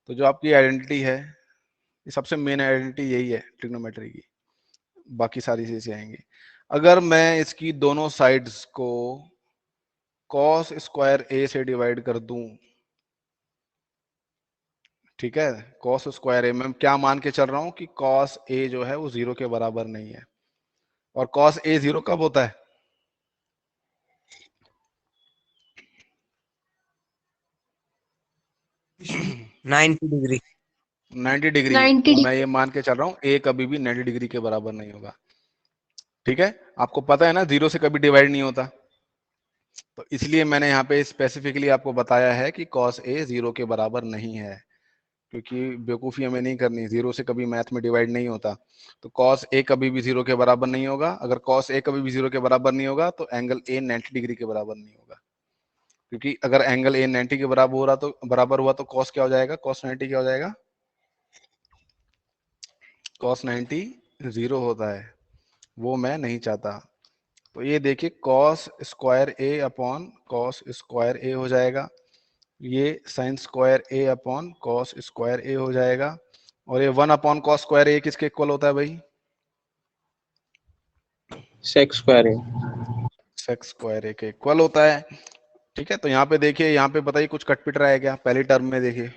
तो जो आपकी आइडेंटिटी है, ये सबसे मेन आइडेंटिटी यही है ट्रिग्नोमेट्री की, बाकी सारी चीजें आएंगी। अगर मैं इसकी दोनों साइड्स को cos स्क्वायर a से डिवाइड कर दूं, ठीक है, cos स्क्वायर a, मैं क्या मान के चल रहा हूं कि cos a जो है वो 0 के बराबर नहीं है। और cos a 0 कब होता है? 90 डिग्री। 90 डिग्री। 90 मैं ये मान के चल रहा हूँ a कभी भी 90 डिग्री के बराबर नहीं होगा। ठीक है, आपको पता है ना 0 से कभी डिवाइड नहीं होता, तो इसलिए मैंने यहाँ पे स्पेसिफिकली आपको बताया है कि cos a 0 के बराबर नहीं है, क्योंकि बेवकूफ़ी हमें नहीं करनी, 0 से कभी मैथ में डिवाइड नहीं होता। तो cos a कभी भी 0 के बराबर नहीं होगा। अगर cos a कभी भी 0 के बराबर नहीं होगा तो एंगल a 90 डिग्री के बराबर नहीं होगा, क्योंकि अगर एंगल a 90 के बराबर हुआ तो cos क्या हो जाएगा? cos 90 क्या हो जाएगा? cos 90 0 होता है, वो मैं नहीं चाहता। तो ये देखिए cos square a upon cos square a हो जाएगा, ये sin square a upon cos square a हो जाएगा, और ये 1 अपॉन cos स्क्वायर a किसके इक्वल होता है भाई? सेक स्क्वायर है। sec स्क्वायर a के इक्वल होता है। ठीक है, तो यहाँ पे देखिए, यहाँ पे बताइए कुछ कट पिट रहा है क्या? पहली टर्म में देखिए,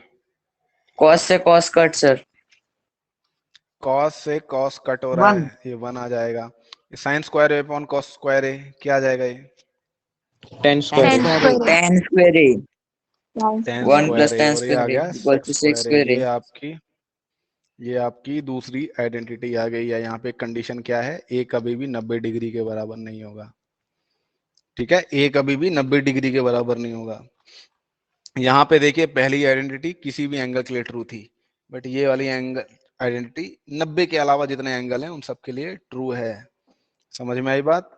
cos से cos कट सर। cos से cos कट हो रहा है, ये 1 आ जाएगा। sin square a upon cos square a क्या आ जाएगा? ये टेन स्क्वायर है। tan square a tan 1 square plus a, tan और ये आ स्क्वायर a गया equal sec to sec square a। Square a। ये आपकी दूसरी आइडेंटिटी आ गई है। यहाँ पे कंडीशन क्या है? a कभी भी 90 डिग्री के बराबर नहीं होगा। ठीक है, a कभी भी 90 डिग्री के बराबर नहीं होगा। यहाँ पे देखिए पहली आइडेंटिटी किसी भी एंगल के लिए ट्रू थी, बट ये वाली एंगल आइडेंटिटी 90 के अलावा जितने एंगल हैं उन सब के लिए ट्रू है। समझ में आई बात?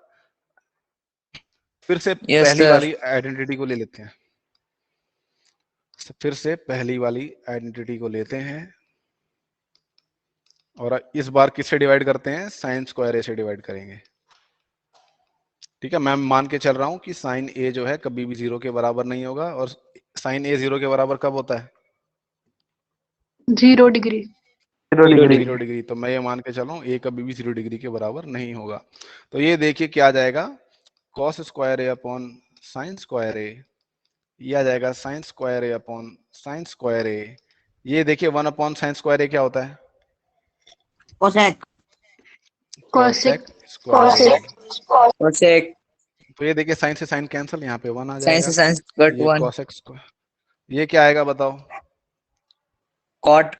फिर से यस पहली सर। वाली आइडेंटिटी को ले लेते हैं, फिर से पहली वाली आइडेंटिटी को लेते हैं, और इस बार किससे डिवाइड करते हैं? साइन स्क्वायर ए से डिवाइड करेंगे। ठीक है, मैं मान के चल रहा हूं कि साइन ए जो है कभी भी 0 के बराबर नहीं होगा, और साइन ए 0 के बराबर कब होता है? 0 डिग्री। 0 डिग्री। 0 डिग्री। तो मैं ये मान के चल रहा हूँ ए कभी भी 0 डिग्री के बराबर नहीं होगा। तो ये देखिए क्या आ जाएगा? कॉस स्क्वायर ए अपॉन साइन स्क्वायर ए, ये आ जाएगा साइन स्क्वायर ए अपॉन साइन स्क्वायर ए। ये देखिए 1 अपॉन साइन स्क्वायर ए क्या होता है? कोसेक। कोसेक स्क्वायर ए। cosec तो ये देखिए साइन से साइन कैंसिल, यहाँ पे 1 आ sin से जाएगा। sin कट ये 1 कोसेक स्क्वायर, ये क्या आएगा बताओ? cot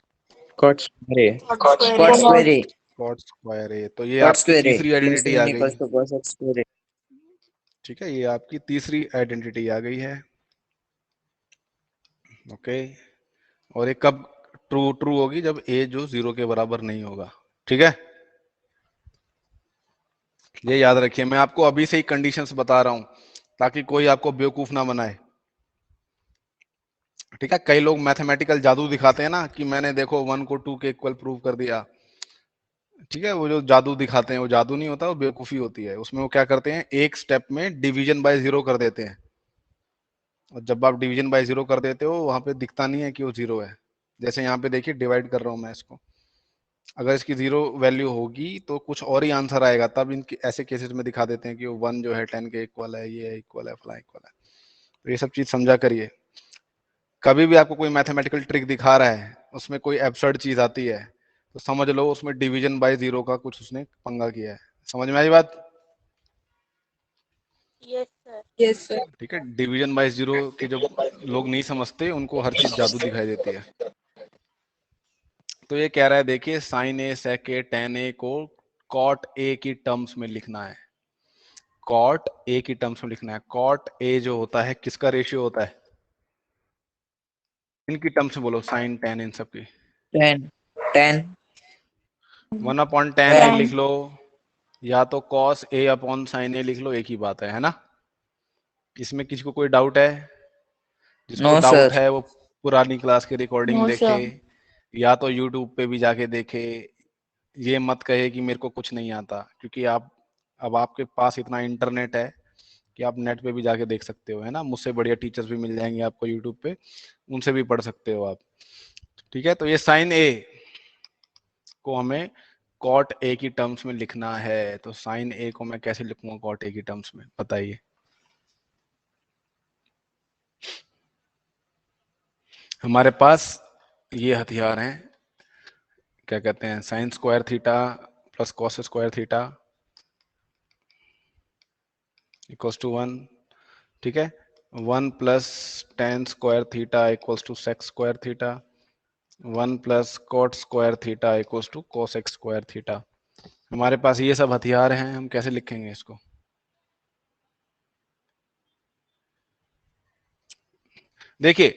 कॉट स्क्वायर है। cot स्क्वायर a कॉट स्क्वायर ए। तो ये cot आपकी स्क्वायर a तीसरी प्लस आइडेंटिटी आ 1 गई। Equals to cosec square a। ठीक है, ये आपकी तीसरी आइडेंटिटी आ गई है। ओके, और ये कब ट्रू ट्रू होगी? जब ए जो 0 के बराबर नहीं होगा। ठीक है, ये याद रखिए, मैं आपको अभी से ही कंडीशंस बता रहा हूं ताकि कोई आपको बेवकूफ ना बनाए। ठीक है, कई लोग मैथमेटिकल जादू दिखाते हैं ना कि मैंने देखो 1 को 2 के इक्वल प्रूव कर दिया। ठीक है, वो जो जादू दिखाते हैं वो जादू नहीं होता, वो बेवकूफी होती है। उसमें वो क्या करते हैं, एक स्टेप में डिवीजन बाय 0 कर देते हैं, और जब आप डिवीजन बाय 0 कर देते हो वहां पे दिखता नहीं है कि वो 0 है। जैसे यहाँ पे देखिए डिवाइड कर रहा हूं मैं इसको, अगर इसकी 0 वैल्यू होगी तो कुछ और ही आंसर आएगा, तब इनके ऐसे केसेस में दिखा देते हैं कि वो 1 जो है 10 के इक्वल है, ये इक्वल है, फला इक्वल है। तो ये सब चीज समझा करिए। कभी भी आपको कोई मैथमेटिकल ट्रिक दिखा रहा है, उसमें कोई एब्सर्ड चीज आती है, तो समझ लो उसमें डिवीजन बाय 0 का कुछ उसने पंगा किया है। समझ में आई बात? Yes sir. ठीक है, डिवीजन बाय 0 के जो लोग नहीं समझते उनको हर चीज जादू दिखाई देती है। तो ये कह रहा है देखिए, साइन ए सेक ए टेन ए को कॉट ए की टर्म्स में लिखना है। कॉट ए की टर्म्स में लिखना है। कॉट ए जो होता है किसका रेशियो होता है? इनकी टर्म्स में बोलो, साइन टेन इन सब की। 10 1 अपॉन टेन ए लिख लो, या तो कॉस ए अपॉन साइन ए लिख लो, एक ही बात है ना? इसमें किसी को कोई डाउट है? जिसको नो डाउट सर। है वो पुरानी क्लास की रिकॉर्डिंग No, देखे, sir. या तो यूट्यूब पे भी जाके देखे। ये मत कहे कि मेरे को कुछ नहीं आता, क्योंकि आप अब आपके पास इतना इंटरनेट है कि आप नेट पे भी जाके देख सकते हो, है ना। मुझसे बढ़िया टीचर्स भी मिल जाएंगे आपको यूट्यूब पे, उनसे भी पढ़ सकते हो आप। ठीक है, तो ये साइन ए को हमें कॉट ए की टर्म्स में लिखना है। तो साइन ए को मैं कैसे लिखूंगा कॉट ए की टर्म्स में, बताइए। हमारे पास ये हथियार हैं, क्या कहते हैं, sine square theta plus cos square theta equals to 1। ठीक है, 1 plus tan square theta equals to sec square theta, 1 plus cot square theta equals to cosec square theta. हमारे पास ये सब हथियार हैं, हम कैसे लिखेंगे इसको। देखिए,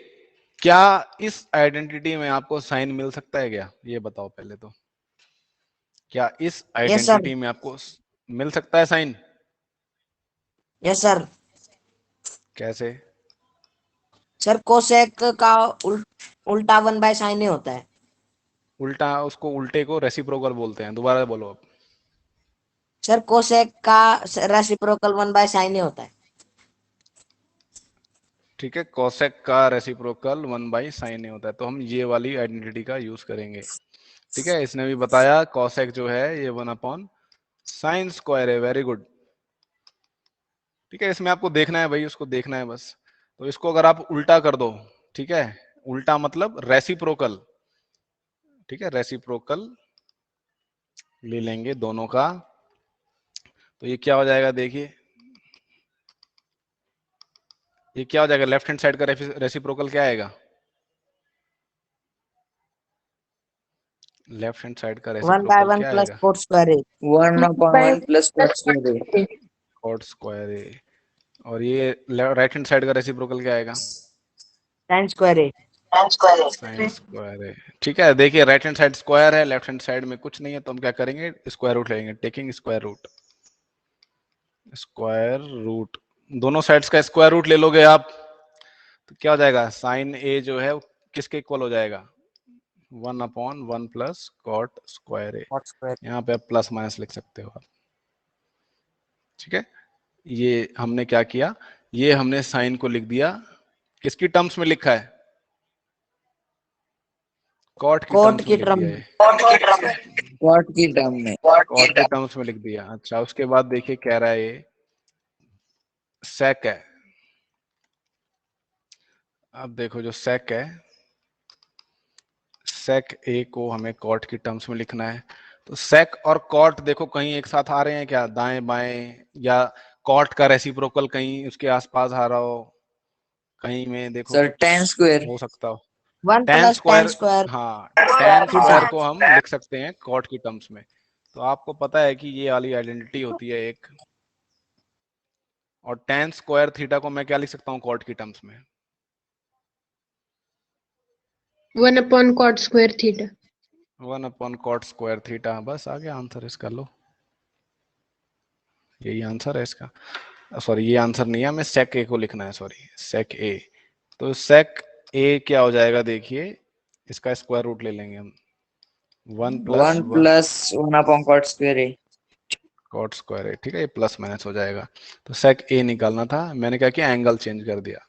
क्या इस आइडेंटिटी में आपको साइन मिल सकता है क्या, ये बताओ पहले तो। क्या इस यस सर, आइडेंटिटी में आपको मिल सकता है साइन? Yes sir. कैसे? सर कोसेक का उल्टा 1/sin A होता है। उल्टा, उसको उल्टे को रेसिप्रोकल बोलते हैं। दोबारा बोलो अब। सर कोसेक का रेसिप्रोकल 1/sin A होता है। ठीक है, कोसेक का रेसिप्रोकल 1/sin A होता है, तो हम ये वाली आइडेंटिटी का यूज करेंगे। ठीक है, इसने भी बताया कोसेक जो है ये 1/sin स्क्वायर है। Very good. ठीक है, इसमें आपको देखना है भाई, उसको देखना है बस। तो इसको अगर आप उल्टा कर दो, ठीक है, उल्टा मतलब रेसिप्रोकल, ठीक है, रेसिप्रोकल ले लेंगे दोनों का, तो ये क्या हो जाएगा, देखिए ये क्या हो जाएगा, लेफ्ट हैंड साइड का रेसिप्रोकल क्या आएगा, लेफ्ट हैंड साइड का 1/1 रेसिप्रोकल क्या प्लस आएगा, cot square A। 1/1 plus cot square A. Cot square A. और ये राइट हैंड साइड का रेसिप्रोकल क्या आएगा, sin square A। Sine square है। ठीक है, देखिए राइट हैंड साइड स्क्वायर है, लेफ्ट हैंड साइड में कुछ नहीं है, तो हम क्या करेंगे, स्क्वायर रूट लेंगे, taking square root. Square root, दोनों साइड्स का स्क्वायर रूट ले लोगे आप, तो क्या हो जाएगा, साइन ए जो है वो किसके इक्वल हो जाएगा, 1/1 plus cot square A. Cot square. यहाँ पे आप प्लस माइनस लिख सकते हो आप। ठीक है, ये हमने क्या किया, ये हमने साइन को लिख दिया, किसकी टर्म्स में लिखा है, कॉट की कोट टर्म्स में की लिख टर्म। दिया है, Cot की टर्म में। कॉट के टर्म्स में लिख दिया। अच्छा, उसके बाद देखिए कह रहा है ये सेक है। अब देखो जो सेक है, सेक ए को हमें कॉट की टर्म्स में लिखना है। तो सेक और कॉट देखो कहीं एक साथ आ रहे हैं क्या, दाएं बाएं, या कॉट का रेसिप्रोकल कहीं उसके आसपास आ रहा हो, कहीं में देखो सर tan square. हो सकता हो। 1 tan plus tan square, square हाँ tan थीटा। स्क्वायर को हम लिख सकते हैं कॉट की टर्म्स में। तो आपको पता है कि ये वाली आइडेंटिटी होती है एक, और tan स्क्वायर थीटा को मैं क्या लिख सकता हूँ कॉट की टर्म्स में, 1/cot square theta. 1/cot square theta. बस आ गया आंसर इसका, लो यही आंसर है इसका। सॉरी ये आंसर नहीं है, हमें सेक ए को लिखना है, सॉरी सेक ए। तो सेक ए क्या हो जाएगा, देखिए इसका स्क्वायर रूट ले लेंगे हम, 1 प्लस 1 plus 1/cot square A. Cot square A. ठीक है, ये प्लस माइनस हो जाएगा। तो सेक ए निकालना था, मैंने क्या किया, एंगल चेंज कर दिया।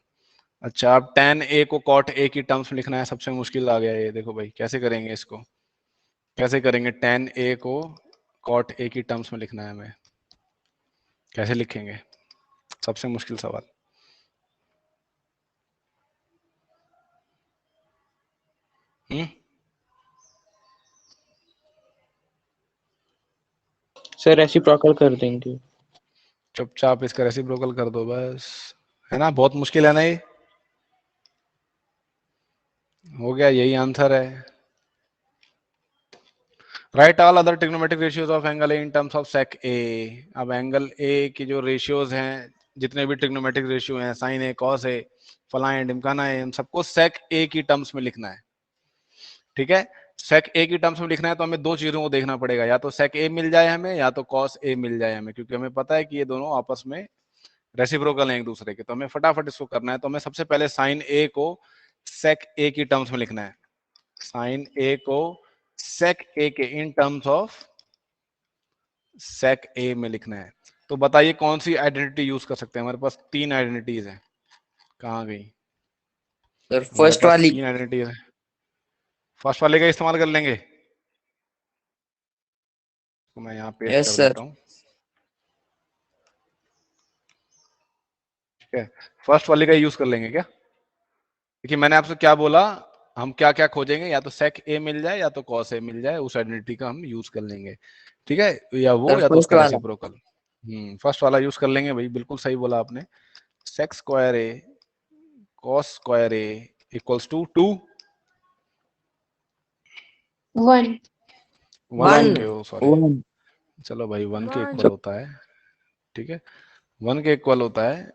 अच्छा, अब tan ए को कॉट ए की टर्म्स में लिखना है, सबसे मुश्किल आ गया ये। देखो भाई कैसे करेंगे इसको, कैसे करेंगे, tan ए को कॉट ए की टर्म्स में लिखना है हमें, कैसे लिखेंगे, सबसे मुश्किल सवाल। सर रेसिप्रोकल कर देंगे। चुपचाप इसका रेसिप्रोकल कर दो बस, है ना, बहुत मुश्किल है ना ये, हो गया, यही आंसर है। Right all other trigonometric ratios of angle A in terms of sec A. अब एंगल ए की जो रेशियोज हैं, जितने भी ट्रिग्नोमेट्रिक रेशियो हैं, साइन ए, कॉस ए, फलाना है, ढिमकाना है, इन सबको सेक ए की टर्म्स में लिखना है। ठीक है, सेक ए की टर्म्स में लिखना है तो हमें दो चीजों को देखना पड़ेगा, या तो सेक ए मिल जाए हमें, या तो कॉस ए मिल जाए हमें, क्योंकि हमें पता है कि ये दोनों आपस में रेसिप्रोकल हैं एक दूसरे के। तो हमें फटाफट इसको करना है। तो हमें सबसे पहले साइन ए को सेक ए की टर्म्स में लिखना है, साइन ए को सेक ए के इन टर्म्स ऑफ सेक ए में लिखना है। तो बताइए कौन सी आइडेंटिटी यूज कर सकते हैं? हमारे पास 3 आइडेंटिटीज हैं, कहाँ गई? सर हमारे फर्स्ट पास वाली 3 आइडेंटिटीज हैं। फर्स्ट वाले का इस्तेमाल कर लेंगे, तो मैं यहाँ पेस्ट यस कर सर देता हूँ। ठीक है, फर्स्ट वाले का यूज कर लेंगे क्या? देखिए मैंने आपसे क्या बोला, हम क्या क्या खोजेंगे, या तो सेक ए मिल जाए या तो कॉस ए मिल जाए, उस आइडेंटिटी का हम यूज कर लेंगे। ठीक है, या वो सर या तो फर्स्ट उसका वाला रेसिप्रोकल। फर्स्ट वाला यूज कर लेंगे भाई, बिल्कुल सही बोला आपने। Sec square A cos square A equals to 2 1 1 one k, oh sorry, 1 चलो भाई 1 के इक्वल होता है। ठीक है, 1 के इक्वल होता है।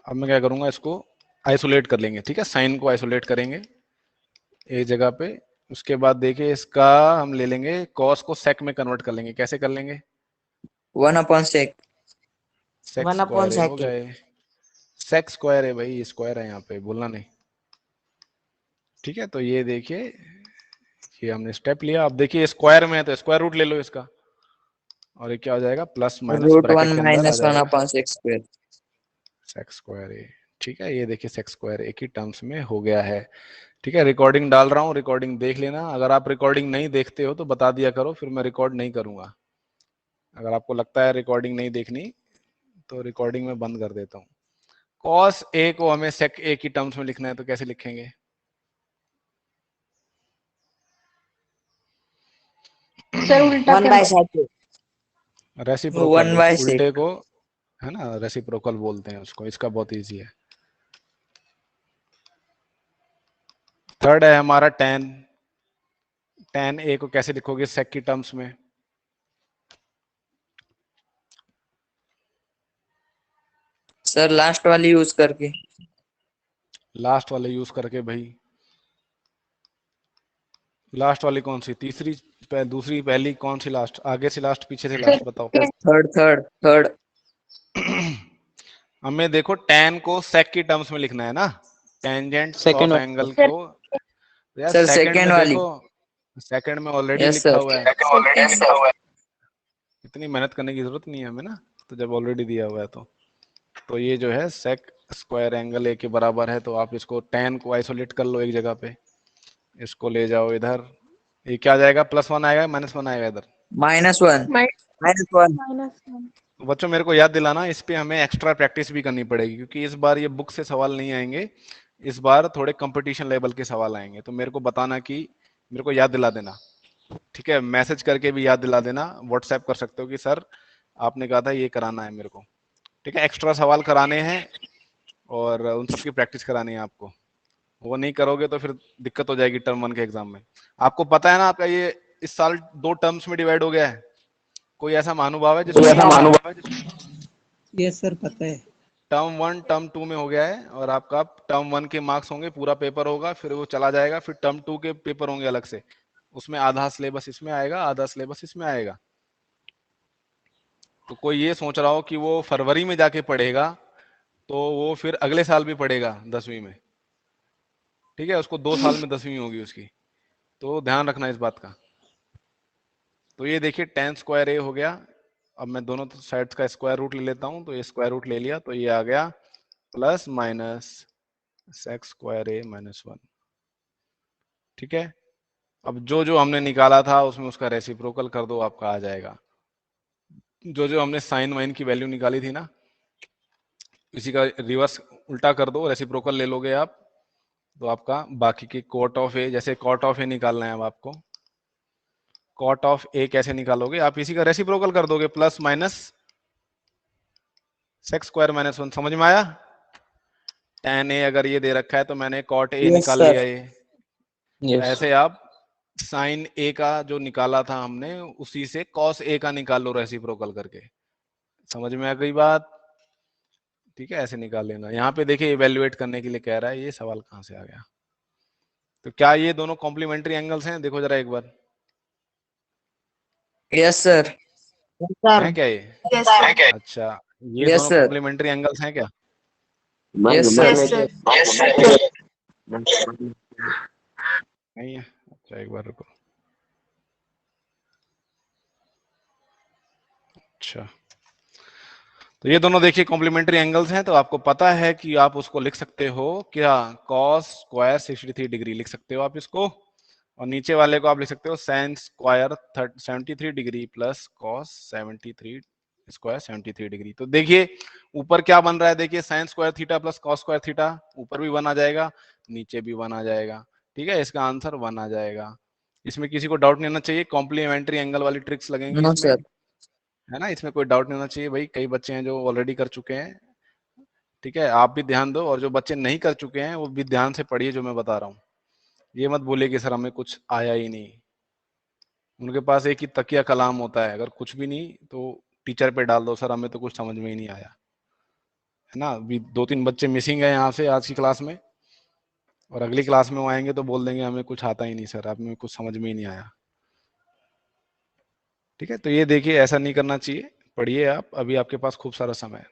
अब मैं क्या करूंगा, इसको आइसोलेट कर लेंगे। ठीक है, साइन को आइसोलेट करेंगे एक जगह पे। उसके बाद देखिए इसका हम ले लेंगे, कॉस को सेक में कन्वर्ट कर लेंगे। कैसे कर लेंगे? 1 अपॉन सेक सेक 1 अपॉन स्क्वायर हो सेक। गए, सेक स्क्वायर है भाई, स्क्वायर है यहाँ पे, बोलना नहीं। ठीक है, तो ये देखिए, ये हमने स्टेप लिया। अब देखिए स्क्वायर में है तो स्क्वायर रूट ले लो इसका, और ये क्या हो जाएगा, प्लस माइनस रूट ब्रैकेट 1 के अंदर आ माइनस 1 जाएगा upon sec square. Sec square A. ठीक है, ये देखिए सेक स्क्वायर एक ही टर्म्स में हो गया है। ठीक है, रिकॉर्डिंग डाल रहा हूँ, रिकॉर्डिंग देख लेना। अगर आप रिकॉर्डिंग नहीं देखते हो तो बता दिया करो, फिर मैं रिकॉर्ड नहीं करूंगा। अगर आपको लगता है रिकॉर्डिंग नहीं देखनी तो रिकॉर्डिंग में बंद कर देता हूँ। कॉस ए को हमें सेक ए की टर्म्स में लिखना है, तो कैसे लिखेंगे? सर उल्टा 1 कर बाय सेक। रेसिप्रोकल, 1 उस बाय उल्टे सेक को है ना रेसिप्रोकल बोलते हैं उसको। इसका बहुत इजी है। थर्ड है हमारा टेन। टेन ए को कैसे लिखोगे सेक की टर्म्स में? सर लास्ट वाली यूज करके। लास्ट वाले यूज करके भाई। लास्ट वाली कौन सी? तीसरी, दूसरी, पहली, कौन सी लास्ट? आगे से लास्ट, पीछे से लास्ट, बताओ। थर्ड थर्ड थर्ड हमें देखो टेन को सेक की टर्म्स में लिखना है ना, टेंजेंट सेकंड ऑफ वाला एंगल सर को। यार सर सेकंड सेकेंड में वाली। देखो, सेकंड में ऑलरेडी यस लिखा सर हुआ है, सेकंड इतनी मेहनत करने की जरूरत नहीं है हमें ना, तो जब ऑलरेडी दिया हुआ है तो ये जो है सेक स्क्वायर एंगल ए के बराबर है। तो आप इसको टेन को आइसोलेट कर लो एक जगह पे, इसको ले जाओ इधर। ये क्या जाएगा, +1 आएगा, -1 आएगा इधर? -1 -1 -1। तो बच्चों मेरे को याद दिलाना, इस पे हमें एक्स्ट्रा प्रैक्टिस भी करनी पड़ेगी, क्योंकि इस बार ये बुक से सवाल नहीं आएंगे, इस बार थोड़े कंपटीशन लेवल के सवाल आएंगे। तो मेरे को बताना कि मेरे को याद दिला देना। ठीक है, मैसेज करके भी याद दिला देना, व्हाट्सएप कर सकते हो कि सर आपने कहा था ये कराना है मेरे को। ठीक है, एक्स्ट्रा सवाल कराने हैं और उन सबकी प्रैक्टिस करानी है आपको। वो नहीं करोगे तो फिर दिक्कत हो जाएगी टर्म 1 के एग्जाम में। आपको पता है ना, आपका ये इस साल 2 टर्म्स में डिवाइड हो गया है। कोई ऐसा महानुभाव है जिसको नहीं पता? यस सर पता है। टर्म 1 टर्म 2 में हो गया है, और आपका टर्म 1 के मार्क्स होंगे, पूरा पेपर होगा, फिर वो चला जाएगा, फिर टर्म 2 के पेपर होंगे अलग से, उसमें आधा सिलेबस इसमें आएगा, आधा सिलेबस इसमें आएगा। तो कोई ये सोच रहा हो कि वो फरवरी में जाके पढ़ेगा तो वो फिर अगले साल भी पढ़ेगा 10वीं में। ठीक है, उसको 2 साल में 10वीं होगी उसकी, तो ध्यान रखना इस बात का। तो ये देखिए टेन स्क्वायर ए हो गया। अब मैं दोनों साइड्स का स्क्वायर रूट ले लेता हूं, तो ये स्क्वायर रूट ले लिया, तो ये आ गया प्लस माइनस सेक्स स्क्वायर ए -1। ठीक है, अब जो जो हमने निकाला था उसमें उसका रेसिप्रोकल कर दो, आपका आ जाएगा। जो जो हमने साइन वाइन की वैल्यू निकाली थी ना, इसी का रिवर्स उल्टा कर दो, रेसिप्रोकल ले लोगे आप, तो आपका बाकी की कॉट ऑफ ए, जैसे कॉट ऑफ ए निकालना है अब आपको, कॉट ऑफ ए कैसे निकालोगे, आप इसी का रेसिप्रोकल कर दोगे, प्लस माइनस सेक्स स्क्वायर -1। समझ में आया? tan ए अगर ये दे रखा है तो मैंने कॉट ए यस निकाल सर लिया ये। तो यस ऐसे आप साइन ए का जो निकाला था हमने, उसी से कॉस ए का निकाल लो रेसिप्रोकल करके। समझ में आ गई बात? ठीक है, ऐसे निकाल लेना। यहाँ पे देखिए इवेल्युएट करने के लिए कह रहा है, ये सवाल कहाँ से आ गया? तो क्या ये दोनों कॉम्प्लीमेंट्री एंगल्स हैं? देखो जरा एक बार, यस सर सर। हैं क्या ये? Yes, sir. अच्छा, ये यस दोनों सर कॉम्प्लीमेंट्री एंगल्स हैं क्या? Yes sir Yes, sir. नहीं है? अच्छा एक बार रुको। अच्छा, तो ये दोनों देखिए कॉम्प्लीमेंट्री एंगल्स हैं, तो आपको पता है कि आप उसको लिख सकते हो क्या, कॉस स्क्वायर 63 डिग्री लिख सकते हो आप इसको, और नीचे वाले को आप लिख सकते हो sine square 73 degree plus cos 73 square 73 degree. तो देखिए ऊपर क्या बन रहा है, देखिए sign square theta plus cos square theta, ऊपर भी 1 आ जाएगा, नीचे भी 1 आ जाएगा। ठीक है, इसका आंसर 1 आ जाएगा। इसमें किसी को डाउट नहीं होना चाहिए, कॉम्प्लीमेंट्री एंगल वाली ट्रिक्स लगेंगी नो इसमें, सर। है ना, इसमें कोई डाउट नहीं होना चाहिए भाई। कई बच्चे हैं जो ऑलरेडी कर चुके हैं, ठीक है, आप भी ध्यान दो, और जो बच्चे नहीं कर चुके हैं वो भी ध्यान से पढ़िए जो मैं बता रहा हूँ। ये मत बोलिए कि सर हमें कुछ आया ही नहीं। उनके पास एक ही तकिया कलाम होता है, अगर कुछ भी नहीं तो टीचर पे डाल दो, सर हमें तो कुछ समझ में ही नहीं आया, है ना। अभी 2-3 बच्चे मिसिंग है यहाँ से आज की क्लास में, और अगली क्लास में वो आएंगे तो बोल देंगे हमें कुछ आता ही नहीं सर, हमें कुछ समझ में ही नहीं आया। ठीक है, तो ये देखिए ऐसा नहीं करना चाहिए, पढ़िए आप, अभी आपके पास खूब सारा समय है।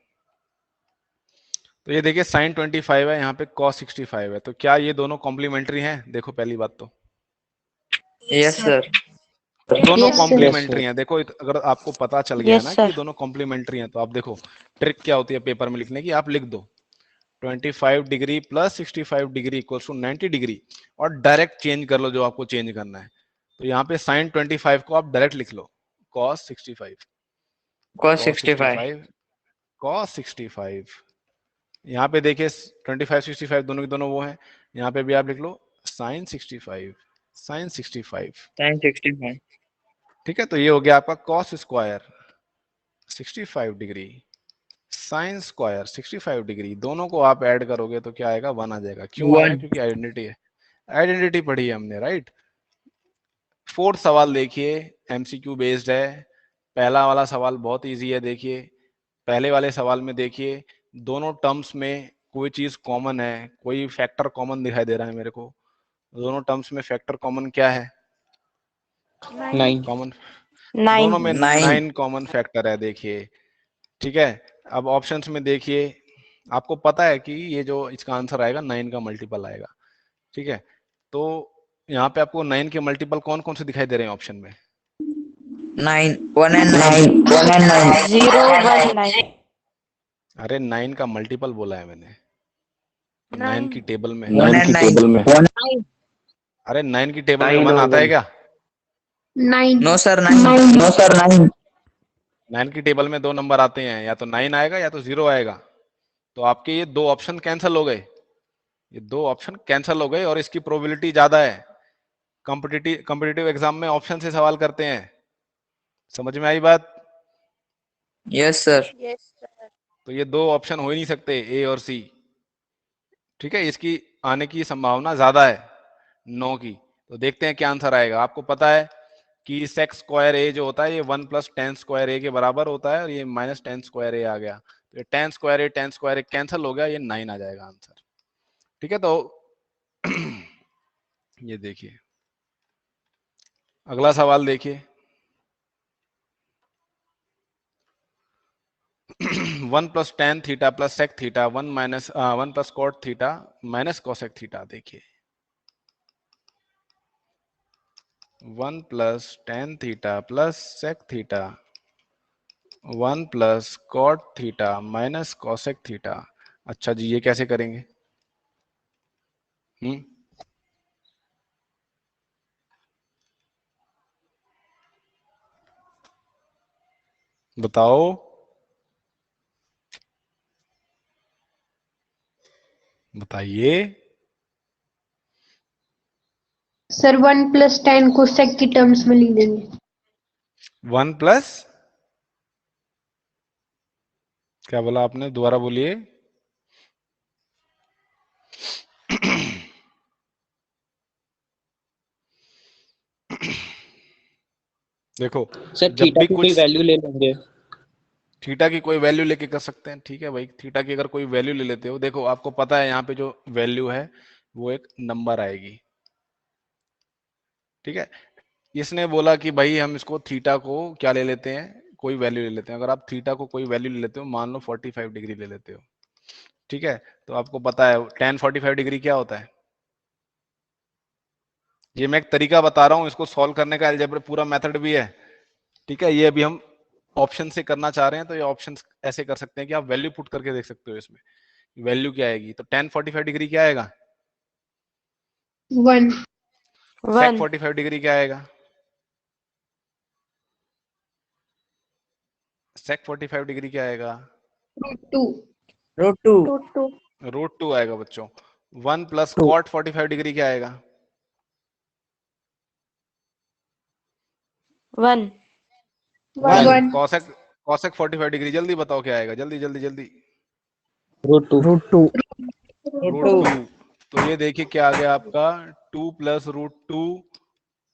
तो ये देखिए साइन 25 है, यहाँ पे कॉस 65 है, तो क्या ये दोनों कॉम्प्लीमेंट्री हैं? देखो पहली बात तो यस सर। दोनों Yes, sir. कॉम्प्लीमेंट्री हैं। देखो अगर आपको पता चल गया Yes, ना कि ये sir. दोनों कॉम्प्लीमेंट्री हैं, तो आप देखो ट्रिक क्या होती है पेपर में लिखने की, आप लिख दो 25 degree plus 65 degree equals to 90 degree, और डायरेक्ट चेंज कर लो जो आपको चेंज करना है। तो यहाँ पे साइन 25 को आप डायरेक्ट लिख लो कॉस 65, कॉस 65। कॉस 65। यहाँ पे देखिए 25 65 दोनों के दोनों वो हैं, यहाँ पे भी आप लिख लो साइन 65, साइन 65। साइन 65। ठीक है, तो ये हो गया आपका cos square 65 degree, sine square 65 degree, दोनों को आप ऐड करोगे तो क्या आएगा, 1 आ जाएगा। क्यों आएगा? 1। क्योंकि आइडेंटिटी है, आइडेंटिटी पढ़ी है हमने, राइट। फोर्थ सवाल देखिए, एमसीक्यू बेस्ड है। पहला वाला सवाल बहुत इजी है, देखिए पहले वाले सवाल में देखिए दोनों टर्म्स में कोई चीज कॉमन है, कोई फैक्टर कॉमन दिखाई दे रहा है मेरे को। दोनों टर्म्स में फैक्टर कॉमन क्या है? 9। कॉमन 9. दोनों में 9। 9 कॉमन फैक्टर है, देखिए। ठीक है, अब ऑप्शंस में देखिए, आपको पता है कि ये जो इसका आंसर आएगा 9 का मल्टीपल आएगा। ठीक है, तो यहाँ पे आपको 9 के मल्टीपल कौन कौन से दिखाई दे रहे हैं ऑप्शन में? 9 1 and 9 1 and 9 0, 1, 9. अरे 9 का मल्टीपल बोला है मैंने, 9 की टेबल में। 1 and 9 अरे 9 की टेबल में 1 आता है क्या? 9. नो सर 9 नो सर 9 9 की टेबल में 2 नंबर आते हैं, या तो 9 आएगा या तो 0 आएगा। तो आपके ये 2 ऑप्शन कैंसिल हो गए, ये 2 ऑप्शन कैंसिल हो गए, और इसकी प्रोबेबिलिटी ज्यादा है। कॉम्पिटिटिव एग्जाम में ऑप्शन से सवाल करते हैं, समझ में आई बात? Yes sir. तो ये 2 ऑप्शन हो ही नहीं सकते, ए और सी। ठीक है, इसकी आने की संभावना ज्यादा है 9 की। तो देखते हैं क्या आंसर आएगा। आपको पता है कि सेक स्क्वायर ए जो होता है ये 1 + tan स्क्वायर ए के बराबर होता है, और ये -tan स्क्वायर ए आ गया, तो ये tan स्क्वायर ए कैंसिल हो गया, ये 9 आ जाएगा आंसर। ठीक है, तो ये देखिए अगला सवाल देखिए 1 + tan theta plus sec theta 1 + cot theta minus cosec theta. देखिए 1 + tan theta plus sec theta 1 + cot theta minus cosec theta. अच्छा जी, ये कैसे करेंगे? बताओ, बताइए। सर 1 + tan को sec की टर्म्स में लिख देंगे। 1 प्लस क्या बोला आपने, दोबारा बोलिए। देखो सर जब थीटा भी की कोई कुछ वैल्यू ले लेंगे। थीटा की कोई वैल्यू लेके कर सकते हैं, ठीक है भाई। थीटा की अगर कोई वैल्यू ले लेते हो, देखो आपको पता है यहाँ पे जो वैल्यू है वो एक नंबर आएगी। ठीक है, इसने बोला कि भाई हम इसको थीटा को क्या ले लेते हैं, कोई वैल्यू ले लेते हैं। अगर आप थीटा को कोई वैल्यू ले लेते हो, मान लो 45 डिग्री ले लेते हो, ठीक है, तो आपको पता है tan 45 डिग्री क्या होता है। ये मैं एक तरीका बता रहा हूँ, इसको सॉल्व करने का अलजेब्रा पूरा मेथड भी है। ठीक है, ये अभी हम ऑप्शन से करना चाह रहे हैं तो ये ऑप्शन ऐसे कर सकते हैं कि आप वैल्यू पुट करके देख सकते हो इसमें वैल्यू क्या आएगी। तो tan 45 डिग्री क्या आएगा? 1 sec 45 डिग्री क्या आएगा? sec 45 डिग्री क्या आएगा?2 √2 √2 आएगा बच्चों। 1 प्लस cot 45 डिग्री क्या आएगा? 1 1 cosec 45 डिग्री, जल्दी बताओ क्या आएगा, जल्दी जल्दी जल्दी। √2 √2। तो ये देखिए क्या आ गया आपका 2 प्लस √2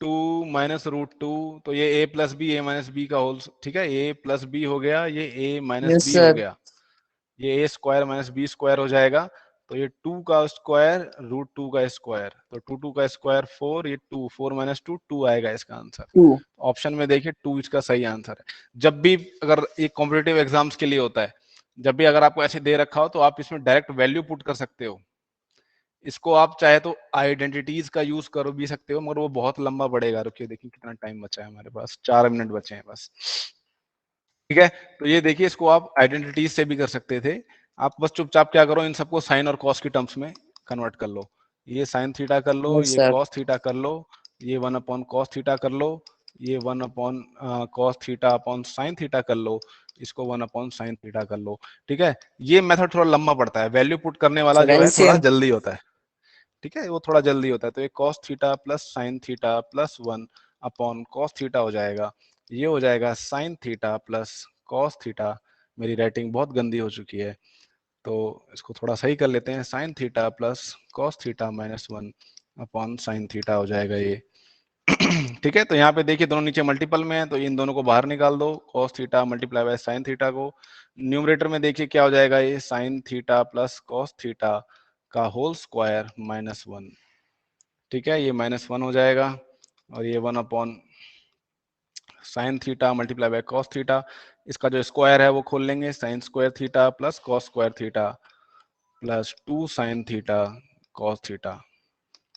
2 माइनस √2, तो ये a plus B A minus B का होल, ठीक है, a प्लस बी हो गया, ये a माइनस Yes, बी हो sir. गया, ये a square minus B square हो जाएगा। तो ये 2 का स्क्वायर √2 का स्क्वायर, तो 2 का स्क्वायर 4, ये 2 4 माइनस 2 2 आएगा इसका आंसर। 2 ऑप्शन में देखिए 2 इसका सही आंसर है। जब भी अगर ये कॉम्पिटिटिव एग्जाम्स के लिए होता है, जब भी अगर आपको ऐसे दे रखा हो तो आप इसमें डायरेक्ट वैल्यू पुट कर सकते हो। इसको आप चाहे तो आइडेंटिटीज का यूज कर भी सकते हो, मगर वो बहुत लंबा पड़ेगा। रुकिए देखिए कितना टाइम बचा है हमारे पास, 4 मिनट बचे हैं बस, ठीक है। तो ये देखिए इसको आप आइडेंटिटीज से भी कर सकते थे। आप बस चुपचाप क्या करो, इन सबको साइन और कॉस की टर्म्स में कन्वर्ट कर लो। ये साइन थीटा कर लो, Yes, ये sir. कॉस थीटा कर लो, ये 1 अपॉन कॉस थीटा कर लो, ये 1 upon cos theta upon sine theta कर लो, इसको 1 अपॉन साइन थीटा कर लो, ठीक है। ये मेथड थोड़ा लंबा पड़ता है, वैल्यू पुट करने वाला Sir, जो है थोड़ा LCM. जल्दी होता है, ठीक है, वो थोड़ा जल्दी होता है। तो ये cos theta plus sine theta plus 1 upon cos theta हो जाएगा, ये हो जाएगा sine theta plus cos theta. मेरी राइटिंग बहुत गंदी हो चुकी है तो इसको थोड़ा सही कर लेते हैं, sine theta plus cos theta minus 1 upon sine theta हो जाएगा ये। ठीक है, तो यहाँ पे देखिए दोनों नीचे मल्टीपल में है तो इन दोनों को बाहर निकाल दो, cos theta multiply by sine theta को। न्यूमरेटर में देखिए क्या हो जाएगा, ये sine theta plus cos theta का होल स्क्वायर माइनस 1, ठीक है, ये -1 हो जाएगा। और ये 1 upon sine theta multiply by cos theta, इसका जो स्क्वायर है वो खोल लेंगे, sign square theta plus cos square theta plus 2 sine theta cos theta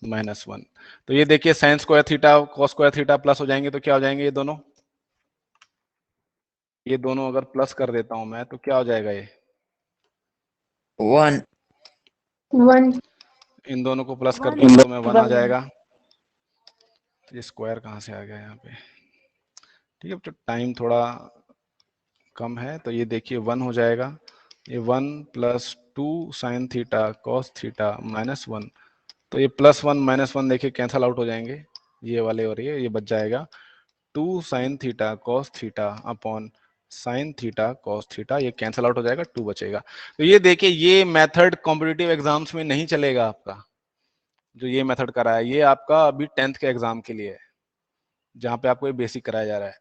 -1। तो ये देखिए sign square theta cos square theta plus हो जाएंगे तो क्या हो जाएंगे ये दोनों अगर प्लस कर देता हूं मैं तो क्या हो जाएगा, ये 1 1 इन दोनों को प्लस कर दूंगा तो मैं 1 आ जाएगा। तो ये स्क्वायर कहाँ से आ गया यहाँ पे, ठीक है, तो टाइम थोड़ा कम है तो ये देखिए 1 हो जाएगा, ये 1 plus 2 sine theta cos theta -1, तो ये +1 -1 देखिए कैंसल आउट हो जाएंगे, ये वाले और ये बच जाएगा 2 sine theta cos theta upon sine theta cos theta, ये कैंसल आउट हो जाएगा, 2 बचेगा। तो ये देखिए ये मेथड कॉम्पिटिटिव एग्जाम्स में नहीं चलेगा आपका, जो ये मेथड करा है ये आपका अभी 10th के एग्जाम के लिए है, जहाँ पे आपको ये बेसिक कराया जा रहा है।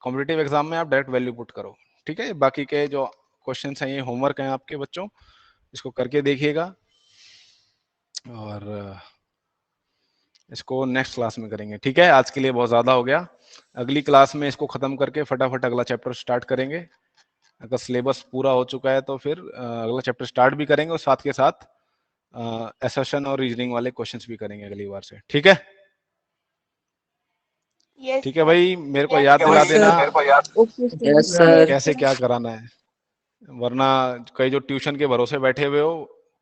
कॉम्पिटिटिव एग्जाम में आप डायरेक्ट वैल्यू पुट करो, ठीक है। बाकी के जो क्वेश्चंस हैं ये होमवर्क हैं आपके बच्चों, इसको करके देखिएगा और इसको नेक्स्ट क्लास में करेंगे, ठीक है। आज के लिए बहुत ज़्यादा हो गया, अगली क्लास में इसको ख़त्म करके फटाफट अगला चैप्टर स्टार्ट करेंगे। अगर सिलेबस पूरा हो चुका है तो फिर अगला चैप्टर स्टार्ट भी करेंगे और साथ के साथ एसेशन और रीजनिंग वाले क्वेश्चंस भी करेंगे अगली बार से, ठीक है। Yes, ठीक है sir. भाई, मेरे को याद दिला देना Okay, sir. Yes, sir. कैसे क्या कराना है, वरना कई जो ट्यूशन के भरोसे बैठे हुए हो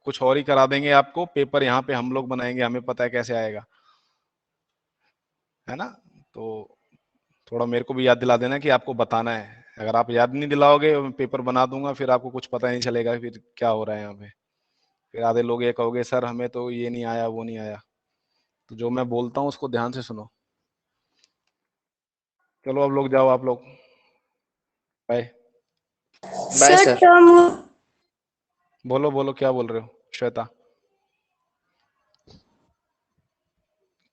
कुछ और ही करा देंगे आपको, पेपर यहाँ पे हम लोग बनाएंगे, हमें पता है कैसे आएगा, है ना। तो थोड़ा मेरे को भी याद दिला देना कि आपको बताना है, अगर आप याद नहीं दिलाओगे मैं पेपर बना दूंगा फिर आपको कुछ पता नहीं चलेगा फिर क्या हो रहा है यहाँ पे। फिर आधे लोग ये कहोगे सर हमें तो ये नहीं आया वो नहीं आया। तो जो मैं बोलता हूँ उसको ध्यान से सुनो। चलो अब लोग जाओ, आप लोग बाय। Bye, sir. बोलो बोलो क्या बोल रहे हो श्वेता,